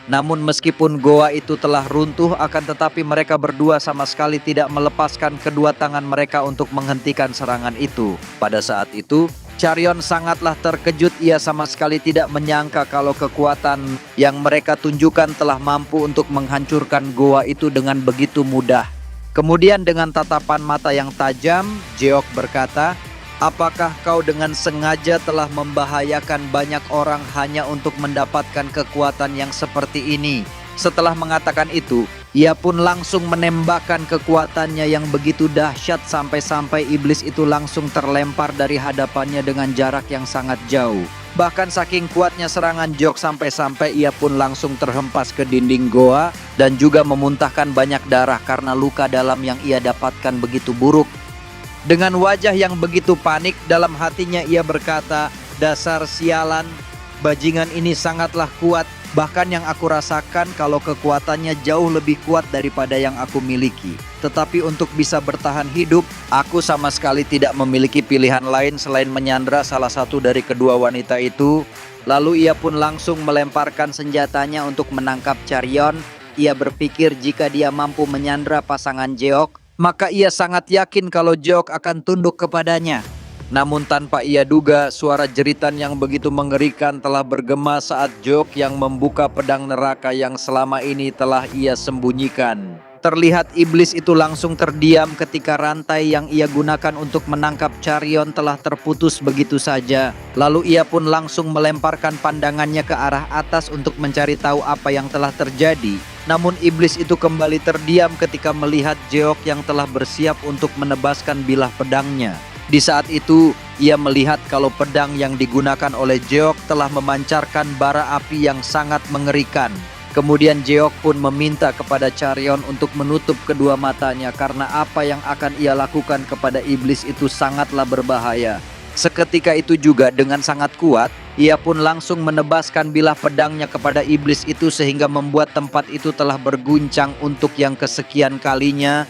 Namun meskipun goa itu telah runtuh, akan tetapi mereka berdua sama sekali tidak melepaskan kedua tangan mereka untuk menghentikan serangan itu. Pada saat itu, Charion sangatlah terkejut. Ia sama sekali tidak menyangka kalau kekuatan yang mereka tunjukkan telah mampu untuk menghancurkan goa itu dengan begitu mudah. Kemudian dengan tatapan mata yang tajam, Jeok berkata, "Apakah kau dengan sengaja telah membahayakan banyak orang hanya untuk mendapatkan kekuatan yang seperti ini?" Setelah mengatakan itu, ia pun langsung menembakkan kekuatannya yang begitu dahsyat sampai-sampai iblis itu langsung terlempar dari hadapannya dengan jarak yang sangat jauh. Bahkan saking kuatnya serangan Jeok sampai-sampai ia pun langsung terhempas ke dinding goa dan juga memuntahkan banyak darah karena luka dalam yang ia dapatkan begitu buruk. Dengan wajah yang begitu panik, dalam hatinya ia berkata, "Dasar sialan, bajingan ini sangatlah kuat. Bahkan yang aku rasakan kalau kekuatannya jauh lebih kuat daripada yang aku miliki. Tetapi untuk bisa bertahan hidup, aku sama sekali tidak memiliki pilihan lain selain menyandra salah satu dari kedua wanita itu." Lalu ia pun langsung melemparkan senjatanya untuk menangkap Charion. Ia berpikir jika dia mampu menyandra pasangan Jeok, maka ia sangat yakin kalau Jeok akan tunduk kepadanya. Namun tanpa ia duga, suara jeritan yang begitu mengerikan telah bergema saat Jeok yang membuka pedang neraka yang selama ini telah ia sembunyikan. Terlihat iblis itu langsung terdiam ketika rantai yang ia gunakan untuk menangkap Charion telah terputus begitu saja. Lalu ia pun langsung melemparkan pandangannya ke arah atas untuk mencari tahu apa yang telah terjadi. Namun iblis itu kembali terdiam ketika melihat Jeok yang telah bersiap untuk menebaskan bilah pedangnya. Di saat itu, ia melihat kalau pedang yang digunakan oleh Jeok telah memancarkan bara api yang sangat mengerikan. Kemudian Jeok pun meminta kepada Charion untuk menutup kedua matanya karena apa yang akan ia lakukan kepada iblis itu sangatlah berbahaya. Seketika itu juga dengan sangat kuat, ia pun langsung menebaskan bilah pedangnya kepada iblis itu sehingga membuat tempat itu telah berguncang untuk yang kesekian kalinya.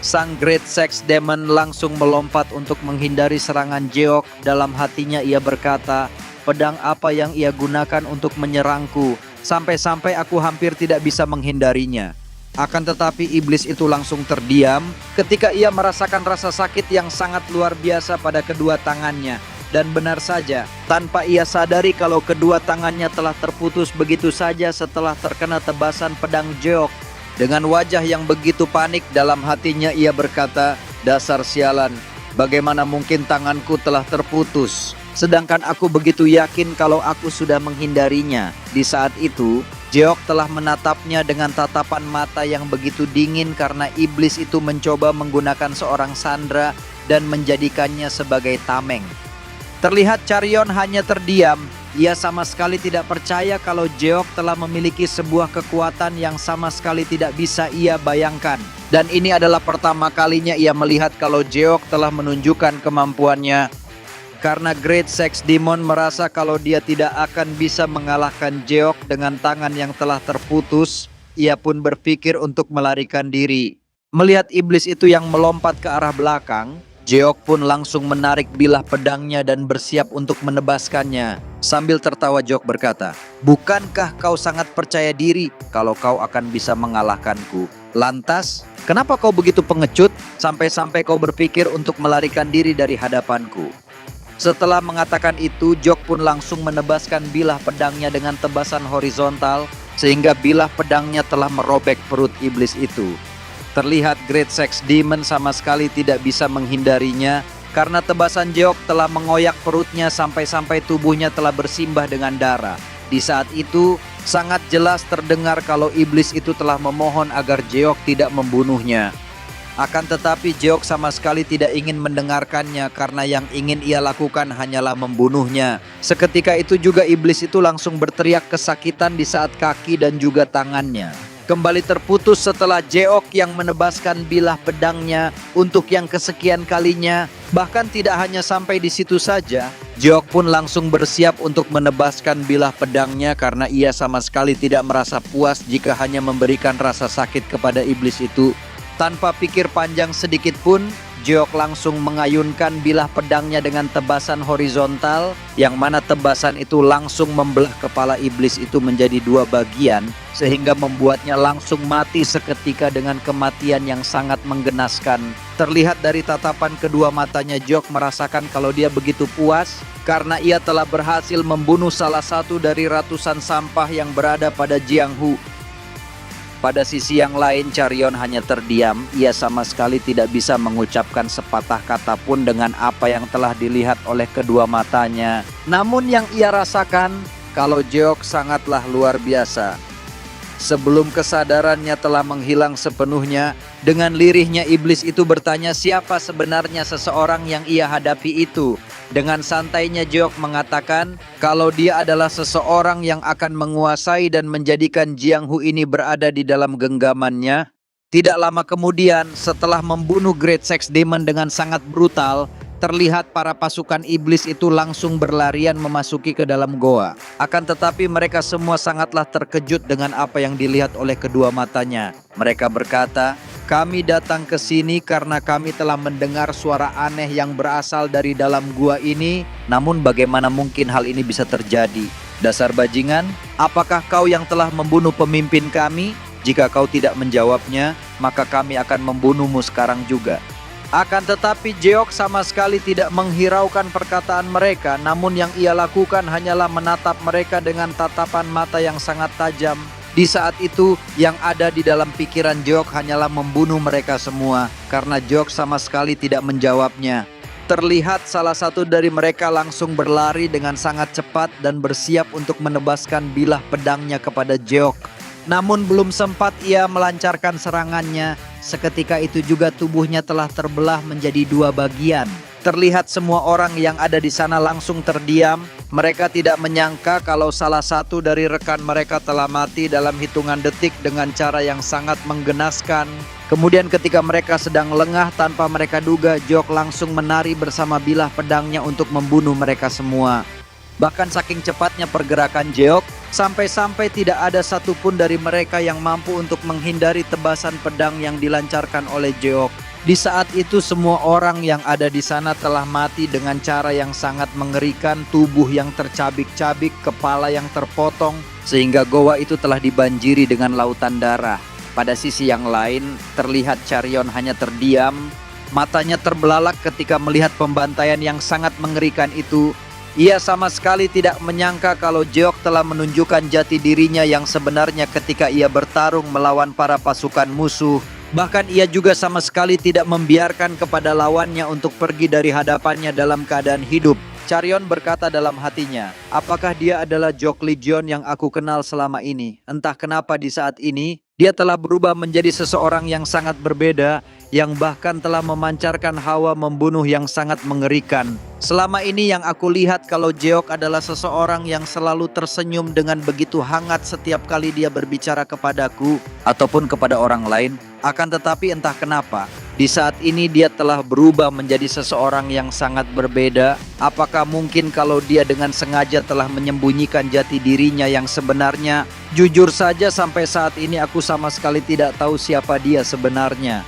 Sang Great Sex Demon langsung melompat untuk menghindari serangan Jeok. Dalam hatinya ia berkata, "Pedang apa yang ia gunakan untuk menyerangku? Sampai-sampai aku hampir tidak bisa menghindarinya." Akan tetapi iblis itu langsung terdiam ketika ia merasakan rasa sakit yang sangat luar biasa pada kedua tangannya. Dan benar saja, tanpa ia sadari kalau kedua tangannya telah terputus begitu saja setelah terkena tebasan pedang Jeok. Dengan wajah yang begitu panik, dalam hatinya ia berkata, "Dasar sialan, bagaimana mungkin tanganku telah terputus? Sedangkan aku begitu yakin kalau aku sudah menghindarinya." Di saat itu, Jeok telah menatapnya dengan tatapan mata yang begitu dingin karena iblis itu mencoba menggunakan seorang sandera dan menjadikannya sebagai tameng. Terlihat Charion hanya terdiam. Ia sama sekali tidak percaya kalau Jeok telah memiliki sebuah kekuatan yang sama sekali tidak bisa ia bayangkan. Dan ini adalah pertama kalinya ia melihat kalau Jeok telah menunjukkan kemampuannya. Karena Great Sex Demon merasa kalau dia tidak akan bisa mengalahkan Jeok dengan tangan yang telah terputus, ia pun berpikir untuk melarikan diri. Melihat iblis itu yang melompat ke arah belakang, Jeok pun langsung menarik bilah pedangnya dan bersiap untuk menebaskannya. Sambil tertawa Jeok berkata, "Bukankah kau sangat percaya diri kalau kau akan bisa mengalahkanku? Lantas, kenapa kau begitu pengecut sampai-sampai kau berpikir untuk melarikan diri dari hadapanku?" Setelah mengatakan itu, Jeok pun langsung menebaskan bilah pedangnya dengan tebasan horizontal sehingga bilah pedangnya telah merobek perut iblis itu. Terlihat Great Sex Demon sama sekali tidak bisa menghindarinya karena tebasan Jeok telah mengoyak perutnya sampai-sampai tubuhnya telah bersimbah dengan darah. Di saat itu, sangat jelas terdengar kalau iblis itu telah memohon agar Jeok tidak membunuhnya. Akan tetapi Jeok sama sekali tidak ingin mendengarkannya karena yang ingin ia lakukan hanyalah membunuhnya. Seketika itu juga iblis itu langsung berteriak kesakitan di saat kaki dan juga tangannya kembali terputus setelah Jeok yang menebaskan bilah pedangnya untuk yang kesekian kalinya. Bahkan tidak hanya sampai di situ saja, Jeok pun langsung bersiap untuk menebaskan bilah pedangnya karena ia sama sekali tidak merasa puas jika hanya memberikan rasa sakit kepada iblis itu. Tanpa pikir panjang sedikit pun, Jeok langsung mengayunkan bilah pedangnya dengan tebasan horizontal, yang mana tebasan itu langsung membelah kepala iblis itu menjadi dua bagian, sehingga membuatnya langsung mati seketika dengan kematian yang sangat menggenaskan. Terlihat dari tatapan kedua matanya, Jeok merasakan kalau dia begitu puas karena ia telah berhasil membunuh salah satu dari ratusan sampah yang berada pada Jianghu. Pada sisi yang lain, Charion hanya terdiam. Ia sama sekali tidak bisa mengucapkan sepatah kata pun dengan apa yang telah dilihat oleh kedua matanya. Namun yang ia rasakan, kalau Jeok sangatlah luar biasa. Sebelum kesadarannya telah menghilang sepenuhnya, dengan lirihnya iblis itu bertanya siapa sebenarnya seseorang yang ia hadapi itu. Dengan santainya Jeok mengatakan kalau dia adalah seseorang yang akan menguasai dan menjadikan Jianghu ini berada di dalam genggamannya. Tidak lama kemudian, setelah membunuh Great Sex Demon dengan sangat brutal, terlihat para pasukan iblis itu langsung berlarian memasuki ke dalam goa. Akan tetapi mereka semua sangatlah terkejut dengan apa yang dilihat oleh kedua matanya. Mereka berkata, "Kami datang ke sini karena kami telah mendengar suara aneh yang berasal dari dalam gua ini. Namun bagaimana mungkin hal ini bisa terjadi? Dasar bajingan, apakah kau yang telah membunuh pemimpin kami? Jika kau tidak menjawabnya, maka kami akan membunuhmu sekarang juga." Akan tetapi Jeok sama sekali tidak menghiraukan perkataan mereka, namun yang ia lakukan hanyalah menatap mereka dengan tatapan mata yang sangat tajam. Di saat itu, yang ada di dalam pikiran Jeok hanyalah membunuh mereka semua, karena Jeok sama sekali tidak menjawabnya. Terlihat salah satu dari mereka langsung berlari dengan sangat cepat dan bersiap untuk menebaskan bilah pedangnya kepada Jeok. Namun belum sempat ia melancarkan serangannya, seketika itu juga tubuhnya telah terbelah menjadi dua bagian. Terlihat semua orang yang ada di sana langsung terdiam. Mereka tidak menyangka kalau salah satu dari rekan mereka telah mati dalam hitungan detik dengan cara yang sangat menggenaskan. Kemudian ketika mereka sedang lengah tanpa mereka duga, Jeok langsung menari bersama bilah pedangnya untuk membunuh mereka semua. Bahkan saking cepatnya pergerakan Jeok, sampai-sampai tidak ada satupun dari mereka yang mampu untuk menghindari tebasan pedang yang dilancarkan oleh Jeok. Di saat itu semua orang yang ada di sana telah mati dengan cara yang sangat mengerikan, tubuh yang tercabik-cabik, kepala yang terpotong, sehingga goa itu telah dibanjiri dengan lautan darah. Pada sisi yang lain, terlihat Charion hanya terdiam, matanya terbelalak ketika melihat pembantaian yang sangat mengerikan itu. Ia sama sekali tidak menyangka kalau Jeok telah menunjukkan jati dirinya yang sebenarnya ketika ia bertarung melawan para pasukan musuh. Bahkan ia juga sama sekali tidak membiarkan kepada lawannya untuk pergi dari hadapannya dalam keadaan hidup. Charion berkata dalam hatinya, apakah dia adalah Jeok Legion yang aku kenal selama ini? Entah kenapa di saat ini, dia telah berubah menjadi seseorang yang sangat berbeda, yang bahkan telah memancarkan hawa membunuh yang sangat mengerikan. Selama ini yang aku lihat kalau Jeok adalah seseorang yang selalu tersenyum dengan begitu hangat setiap kali dia berbicara kepadaku ataupun kepada orang lain. Akan tetapi entah kenapa, di saat ini dia telah berubah menjadi seseorang yang sangat berbeda. Apakah mungkin kalau dia dengan sengaja telah menyembunyikan jati dirinya yang sebenarnya? Jujur saja sampai saat ini aku sama sekali tidak tahu siapa dia sebenarnya.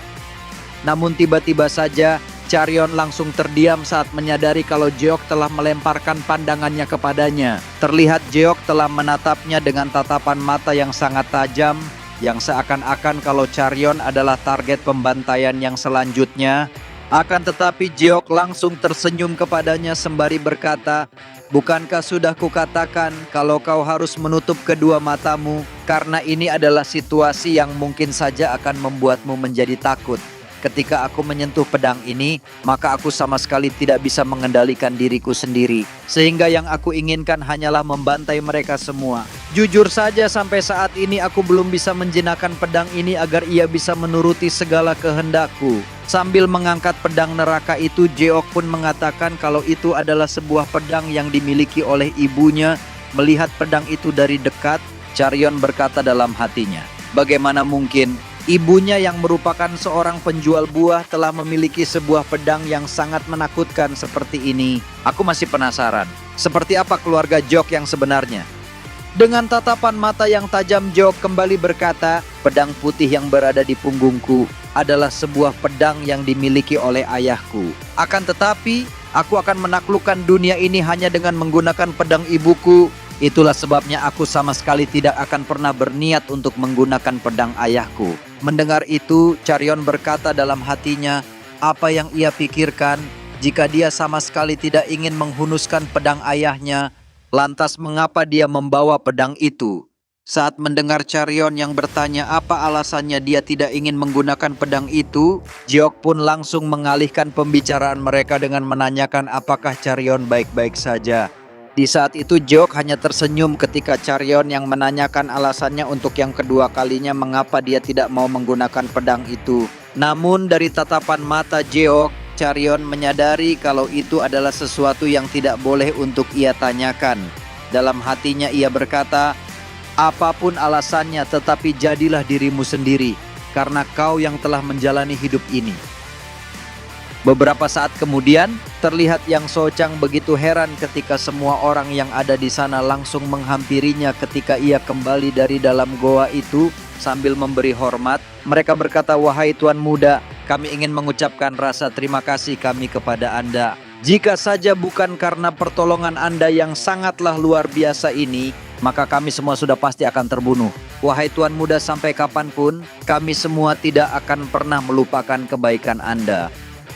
Namun tiba-tiba saja Charion langsung terdiam saat menyadari kalau Jeok telah melemparkan pandangannya kepadanya. Terlihat Jeok telah menatapnya dengan tatapan mata yang sangat tajam, yang seakan-akan kalau Charion adalah target pembantaian yang selanjutnya. Akan tetapi Jeok langsung tersenyum kepadanya sembari berkata, "Bukankah sudah kukatakan kalau kau harus menutup kedua matamu, karena ini adalah situasi yang mungkin saja akan membuatmu menjadi takut. Ketika aku menyentuh pedang ini, maka aku sama sekali tidak bisa mengendalikan diriku sendiri. Sehingga yang aku inginkan hanyalah membantai mereka semua. Jujur saja sampai saat ini aku belum bisa menjinakkan pedang ini agar ia bisa menuruti segala kehendakku." Sambil mengangkat pedang neraka itu, Jeok pun mengatakan kalau itu adalah sebuah pedang yang dimiliki oleh ibunya. Melihat pedang itu dari dekat, Charion berkata dalam hatinya, bagaimana mungkin ibunya yang merupakan seorang penjual buah telah memiliki sebuah pedang yang sangat menakutkan seperti ini. Aku masih penasaran, seperti apa keluarga Jeok yang sebenarnya? Dengan tatapan mata yang tajam, Jeok kembali berkata, pedang putih yang berada di punggungku, adalah sebuah pedang yang dimiliki oleh ayahku. Akan tetapi, aku akan menaklukkan dunia ini hanya dengan menggunakan pedang ibuku. Itulah sebabnya aku sama sekali tidak akan pernah berniat untuk menggunakan pedang ayahku. Mendengar itu, Carrion berkata dalam hatinya, apa yang ia pikirkan jika dia sama sekali tidak ingin menghunuskan pedang ayahnya, lantas mengapa dia membawa pedang itu? Saat mendengar Carrion yang bertanya apa alasannya dia tidak ingin menggunakan pedang itu, Jeok pun langsung mengalihkan pembicaraan mereka dengan menanyakan apakah Carrion baik-baik saja. Di saat itu Jeok hanya tersenyum ketika Carrion yang menanyakan alasannya untuk yang kedua kalinya mengapa dia tidak mau menggunakan pedang itu. Namun dari tatapan mata Jeok, Carrion menyadari kalau itu adalah sesuatu yang tidak boleh untuk ia tanyakan. Dalam hatinya ia berkata, apapun alasannya tetapi jadilah dirimu sendiri, karena kau yang telah menjalani hidup ini. Beberapa saat kemudian, terlihat Yang Sochang begitu heran ketika semua orang yang ada di sana langsung menghampirinya ketika ia kembali dari dalam goa itu sambil memberi hormat. Mereka berkata, wahai Tuan Muda, kami ingin mengucapkan rasa terima kasih kami kepada Anda. Jika saja bukan karena pertolongan Anda yang sangatlah luar biasa ini, maka kami semua sudah pasti akan terbunuh. Wahai Tuan Muda, sampai kapanpun, kami semua tidak akan pernah melupakan kebaikan Anda.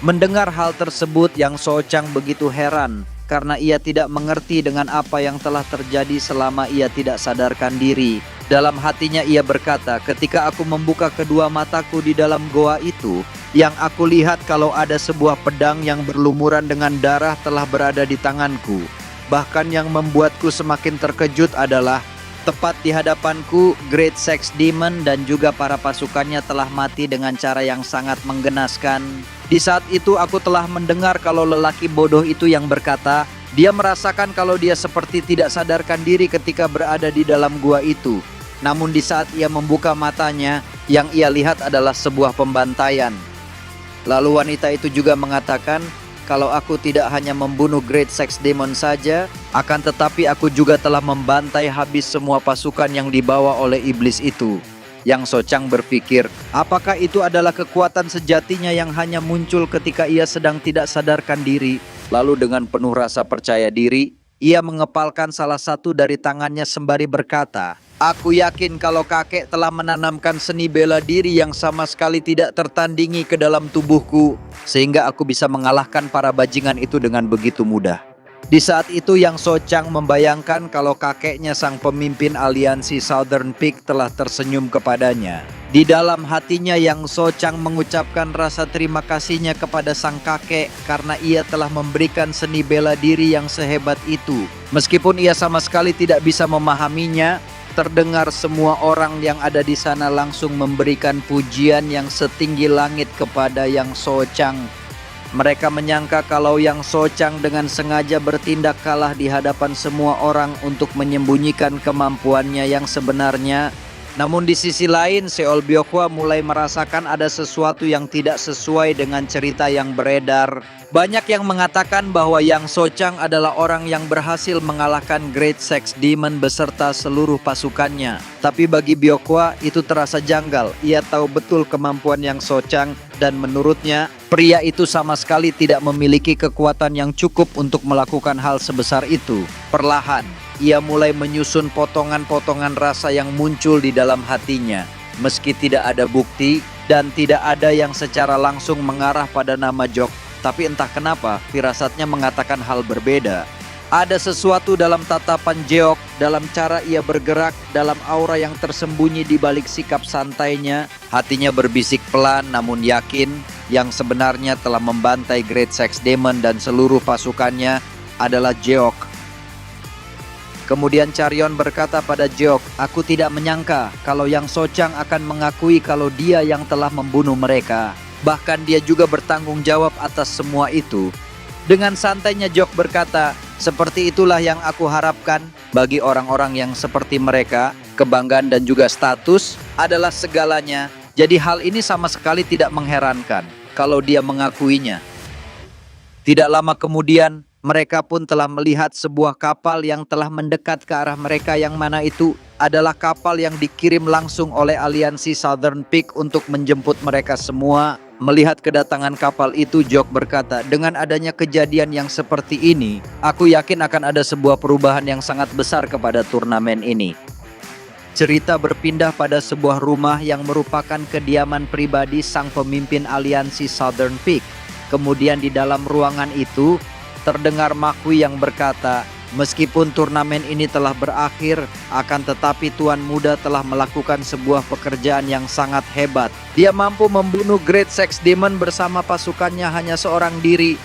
Mendengar hal tersebut, Yang Sochang begitu heran karena ia tidak mengerti dengan apa yang telah terjadi selama ia tidak sadarkan diri. Dalam hatinya ia berkata, ketika aku membuka kedua mataku di dalam goa itu, yang aku lihat kalau ada sebuah pedang yang berlumuran dengan darah telah berada di tanganku. Bahkan yang membuatku semakin terkejut adalah tepat di hadapanku, Great Sex Demon dan juga para pasukannya telah mati dengan cara yang sangat menggenaskan. Di saat itu aku telah mendengar kalau lelaki bodoh itu yang berkata, dia merasakan kalau dia seperti tidak sadarkan diri ketika berada di dalam gua itu. Namun di saat ia membuka matanya, yang ia lihat adalah sebuah pembantaian. Lalu wanita itu juga mengatakan, kalau aku tidak hanya membunuh Great Sex Demon saja, akan tetapi aku juga telah membantai habis semua pasukan yang dibawa oleh iblis itu. Yang Sochang berpikir, apakah itu adalah kekuatan sejatinya yang hanya muncul ketika ia sedang tidak sadarkan diri? Lalu dengan penuh rasa percaya diri, ia mengepalkan salah satu dari tangannya sembari berkata, aku yakin kalau kakek telah menanamkan seni bela diri yang sama sekali tidak tertandingi ke dalam tubuhku, sehingga aku bisa mengalahkan para bajingan itu dengan begitu mudah. Di saat itu Yang Sochang membayangkan kalau kakeknya sang pemimpin aliansi Southern Peak telah tersenyum kepadanya. Di dalam hatinya Yang Sochang mengucapkan rasa terima kasihnya kepada sang kakek karena ia telah memberikan seni bela diri yang sehebat itu. Meskipun ia sama sekali tidak bisa memahaminya, terdengar semua orang yang ada di sana langsung memberikan pujian yang setinggi langit kepada Yang Sochang. Mereka menyangka kalau Yang Sochang dengan sengaja bertindak kalah di hadapan semua orang untuk menyembunyikan kemampuannya yang sebenarnya. Namun di sisi lain, Seol Byeokhwa mulai merasakan ada sesuatu yang tidak sesuai dengan cerita yang beredar. Banyak yang mengatakan bahwa Yang Sochang adalah orang yang berhasil mengalahkan Great Sex Demon beserta seluruh pasukannya. Tapi bagi Byeokhwa itu terasa janggal. Ia tahu betul kemampuan Yang Sochang dan menurutnya pria itu sama sekali tidak memiliki kekuatan yang cukup untuk melakukan hal sebesar itu. Perlahan, ia mulai menyusun potongan-potongan rasa yang muncul di dalam hatinya. Meski tidak ada bukti dan tidak ada yang secara langsung mengarah pada nama Jeok, tapi entah kenapa firasatnya mengatakan hal berbeda. Ada sesuatu dalam tatapan Jeok, dalam cara ia bergerak, dalam aura yang tersembunyi di balik sikap santainya. Hatinya berbisik pelan namun yakin yang sebenarnya telah membantai Great Sex Demon dan seluruh pasukannya adalah Jeok. Kemudian Carrion berkata pada Jeok, aku tidak menyangka kalau Yang Sochang akan mengakui kalau dia yang telah membunuh mereka. Bahkan dia juga bertanggung jawab atas semua itu. Dengan santainya Jeok berkata, seperti itulah yang aku harapkan bagi orang-orang yang seperti mereka. Kebanggaan dan juga status adalah segalanya. Jadi hal ini sama sekali tidak mengherankan kalau dia mengakuinya. Tidak lama kemudian, Mereka pun telah melihat sebuah kapal yang telah mendekat ke arah mereka, yang mana itu adalah kapal yang dikirim langsung oleh aliansi Southern Peak untuk menjemput mereka semua. Melihat kedatangan kapal itu, Jock berkata, dengan adanya kejadian yang seperti ini, aku yakin akan ada sebuah perubahan yang sangat besar kepada turnamen ini. Cerita berpindah pada sebuah rumah yang merupakan kediaman pribadi sang pemimpin aliansi Southern Peak. Kemudian di dalam ruangan itu, terdengar McQueen yang berkata, meskipun turnamen ini telah berakhir, akan tetapi Tuan Muda telah melakukan sebuah pekerjaan yang sangat hebat. Dia mampu membunuh Great Sex Demon bersama pasukannya hanya seorang diri.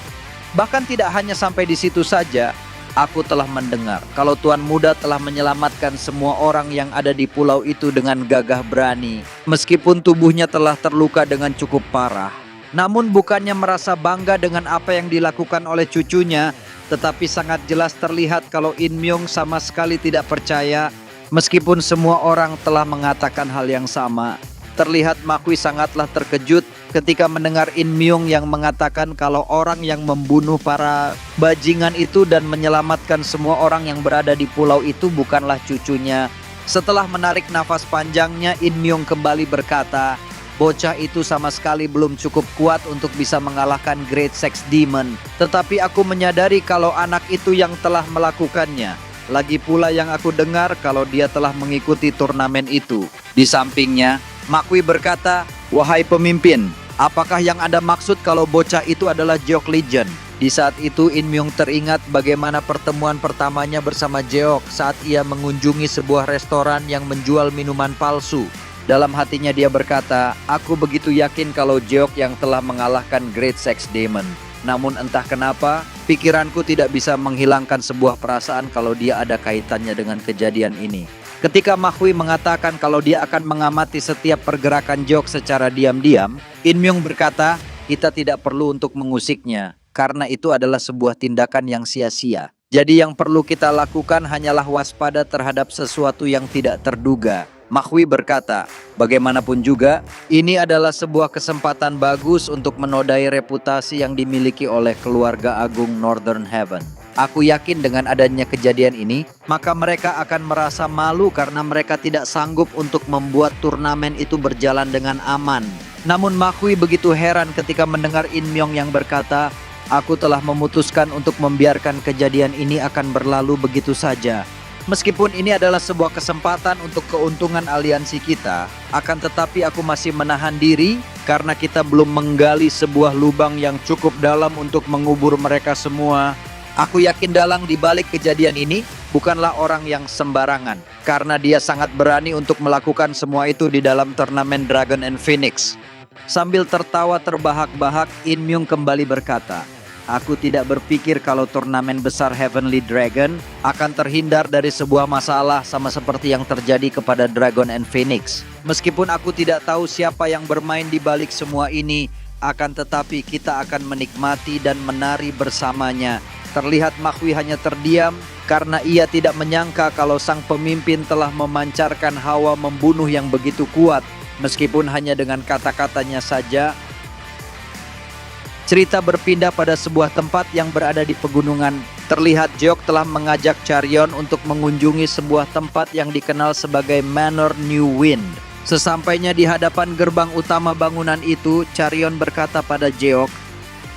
Bahkan tidak hanya sampai di situ saja, aku telah mendengar kalau Tuan Muda telah menyelamatkan semua orang yang ada di pulau itu dengan gagah berani. Meskipun tubuhnya telah terluka dengan cukup parah. Namun bukannya merasa bangga dengan apa yang dilakukan oleh cucunya, tetapi sangat jelas terlihat kalau In Myung sama sekali tidak percaya, meskipun semua orang telah mengatakan hal yang sama. Terlihat McQueen sangatlah terkejut ketika mendengar In Myung yang mengatakan kalau orang yang membunuh para bajingan itu dan menyelamatkan semua orang yang berada di pulau itu bukanlah cucunya. Setelah menarik nafas panjangnya, In Myung kembali berkata, bocah itu sama sekali belum cukup kuat untuk bisa mengalahkan Great Sex Demon. Tetapi aku menyadari kalau anak itu yang telah melakukannya. Lagi pula yang aku dengar kalau dia telah mengikuti turnamen itu. Di sampingnya, McQueen berkata, wahai pemimpin, apakah yang Anda maksud kalau bocah itu adalah Jeok Legend? Di saat itu In Myung teringat bagaimana pertemuan pertamanya bersama Jeok saat ia mengunjungi sebuah restoran yang menjual minuman palsu. Dalam hatinya dia berkata, aku begitu yakin kalau Jeok yang telah mengalahkan Great Sex Demon. Namun entah kenapa, pikiranku tidak bisa menghilangkan sebuah perasaan kalau dia ada kaitannya dengan kejadian ini. Ketika McQueen mengatakan kalau dia akan mengamati setiap pergerakan Jeok secara diam-diam, In Myung berkata, kita tidak perlu untuk mengusiknya, karena itu adalah sebuah tindakan yang sia-sia. Jadi yang perlu kita lakukan hanyalah waspada terhadap sesuatu yang tidak terduga. McQueen berkata, bagaimanapun juga, ini adalah sebuah kesempatan bagus untuk menodai reputasi yang dimiliki oleh keluarga agung Northern Heaven. Aku yakin dengan adanya kejadian ini, maka mereka akan merasa malu karena mereka tidak sanggup untuk membuat turnamen itu berjalan dengan aman. Namun McQueen begitu heran ketika mendengar In Myung yang berkata, aku telah memutuskan untuk membiarkan kejadian ini akan berlalu begitu saja. Meskipun ini adalah sebuah kesempatan untuk keuntungan aliansi kita, akan tetapi aku masih menahan diri karena kita belum menggali sebuah lubang yang cukup dalam untuk mengubur mereka semua. Aku yakin Dalang di balik kejadian ini bukanlah orang yang sembarangan, karena dia sangat berani untuk melakukan semua itu di dalam turnamen Dragon and Phoenix. Sambil tertawa terbahak-bahak, In Myung kembali berkata, aku tidak berpikir kalau turnamen besar Heavenly Dragon akan terhindar dari sebuah masalah sama seperti yang terjadi kepada Dragon and Phoenix. Meskipun aku tidak tahu siapa yang bermain di balik semua ini, akan tetapi kita akan menikmati dan menari bersamanya. Terlihat McQueen hanya terdiam karena ia tidak menyangka kalau sang pemimpin telah memancarkan hawa membunuh yang begitu kuat. Meskipun hanya dengan kata-katanya saja. Cerita berpindah pada sebuah tempat yang berada di pegunungan. Terlihat Jeok telah mengajak Charion untuk mengunjungi sebuah tempat yang dikenal sebagai Manor New Wind. Sesampainya di hadapan gerbang utama bangunan itu, Charion berkata pada Jeok,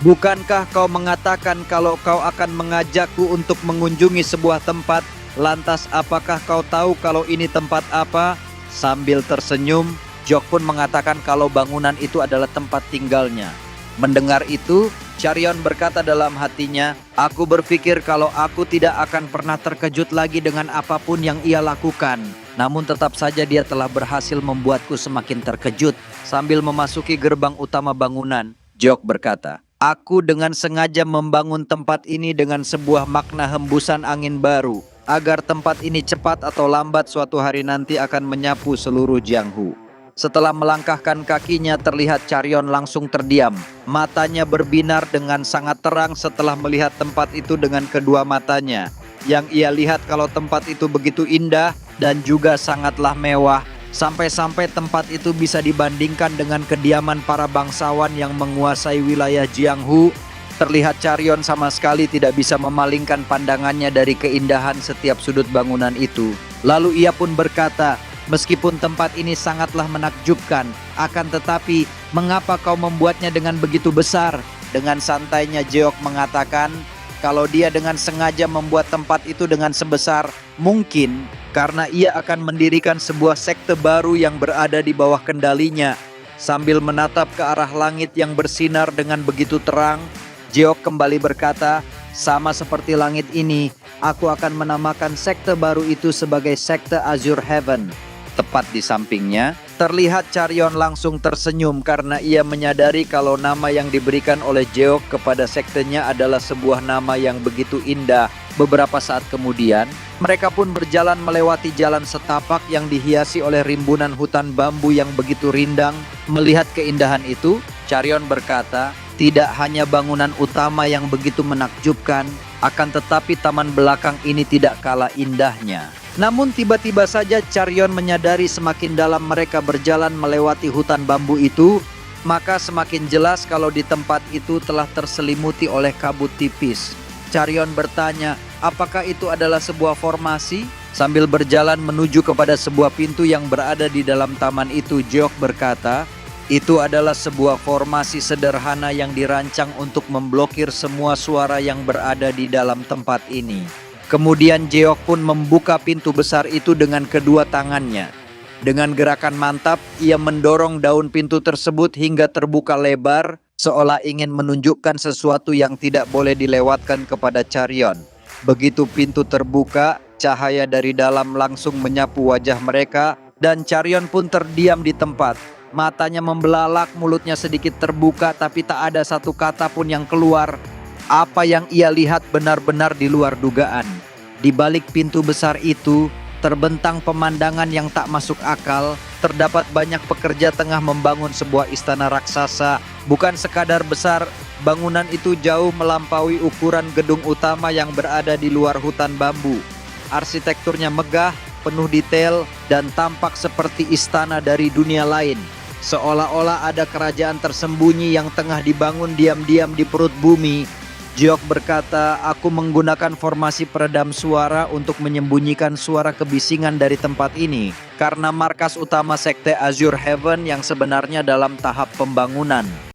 bukankah kau mengatakan kalau kau akan mengajakku untuk mengunjungi sebuah tempat? Lantas apakah kau tahu kalau ini tempat apa? Sambil tersenyum, Jeok pun mengatakan kalau bangunan itu adalah tempat tinggalnya. Mendengar itu, Charion berkata dalam hatinya, aku berpikir kalau aku tidak akan pernah terkejut lagi dengan apapun yang ia lakukan. Namun tetap saja dia telah berhasil membuatku semakin terkejut. Sambil memasuki gerbang utama bangunan, Jeok berkata, aku dengan sengaja membangun tempat ini dengan sebuah makna hembusan angin baru, agar tempat ini cepat atau lambat suatu hari nanti akan menyapu seluruh Jianghu. Setelah melangkahkan kakinya, terlihat Charion langsung terdiam. Matanya berbinar dengan sangat terang setelah melihat tempat itu dengan kedua matanya. Yang ia lihat kalau tempat itu begitu indah dan juga sangatlah mewah. Sampai-sampai tempat itu bisa dibandingkan dengan kediaman para bangsawan yang menguasai wilayah Jianghu. Terlihat Caryon sama sekali tidak bisa memalingkan pandangannya dari keindahan setiap sudut bangunan itu. Lalu ia pun berkata, "Meskipun tempat ini sangatlah menakjubkan, akan tetapi mengapa kau membuatnya dengan begitu besar?" Dengan santainya Jeok mengatakan, kalau dia dengan sengaja membuat tempat itu dengan sebesar mungkin karena ia akan mendirikan sebuah sekte baru yang berada di bawah kendalinya. Sambil menatap ke arah langit yang bersinar dengan begitu terang, Jeok kembali berkata, "Sama seperti langit ini, aku akan menamakan sekte baru itu sebagai sekte Azure Heaven." Tepat di sampingnya, terlihat Caryon langsung tersenyum karena ia menyadari kalau nama yang diberikan oleh Jeok kepada sektenya adalah sebuah nama yang begitu indah. Beberapa saat kemudian, mereka pun berjalan melewati jalan setapak yang dihiasi oleh rimbunan hutan bambu yang begitu rindang. Melihat keindahan itu, Caryon berkata, tidak hanya bangunan utama yang begitu menakjubkan, akan tetapi taman belakang ini tidak kalah indahnya. Namun tiba-tiba saja Caryon menyadari semakin dalam mereka berjalan melewati hutan bambu itu, maka semakin jelas kalau di tempat itu telah terselimuti oleh kabut tipis. Caryon bertanya, apakah itu adalah sebuah formasi? Sambil berjalan menuju kepada sebuah pintu yang berada di dalam taman itu, Jeok berkata, itu adalah sebuah formasi sederhana yang dirancang untuk memblokir semua suara yang berada di dalam tempat ini. Kemudian Jeok pun membuka pintu besar itu dengan kedua tangannya. Dengan gerakan mantap, ia mendorong daun pintu tersebut hingga terbuka lebar, seolah ingin menunjukkan sesuatu yang tidak boleh dilewatkan kepada Caryon. Begitu pintu terbuka, cahaya dari dalam langsung menyapu wajah mereka, dan Caryon pun terdiam di tempat. Matanya membelalak, mulutnya sedikit terbuka, tapi tak ada satu kata pun yang keluar. Apa yang ia lihat benar-benar di luar dugaan. Di balik pintu besar itu, terbentang pemandangan yang tak masuk akal. Terdapat banyak pekerja tengah membangun sebuah istana raksasa. Bukan sekadar besar, bangunan itu jauh melampaui ukuran gedung utama yang berada di luar hutan bambu. Arsitekturnya megah, penuh detail, dan tampak seperti istana dari dunia lain. Seolah-olah ada kerajaan tersembunyi yang tengah dibangun diam-diam di perut bumi. Jeok berkata, aku menggunakan formasi peredam suara untuk menyembunyikan suara kebisingan dari tempat ini. Karena markas utama sekte Azure Heaven yang sebenarnya dalam tahap pembangunan.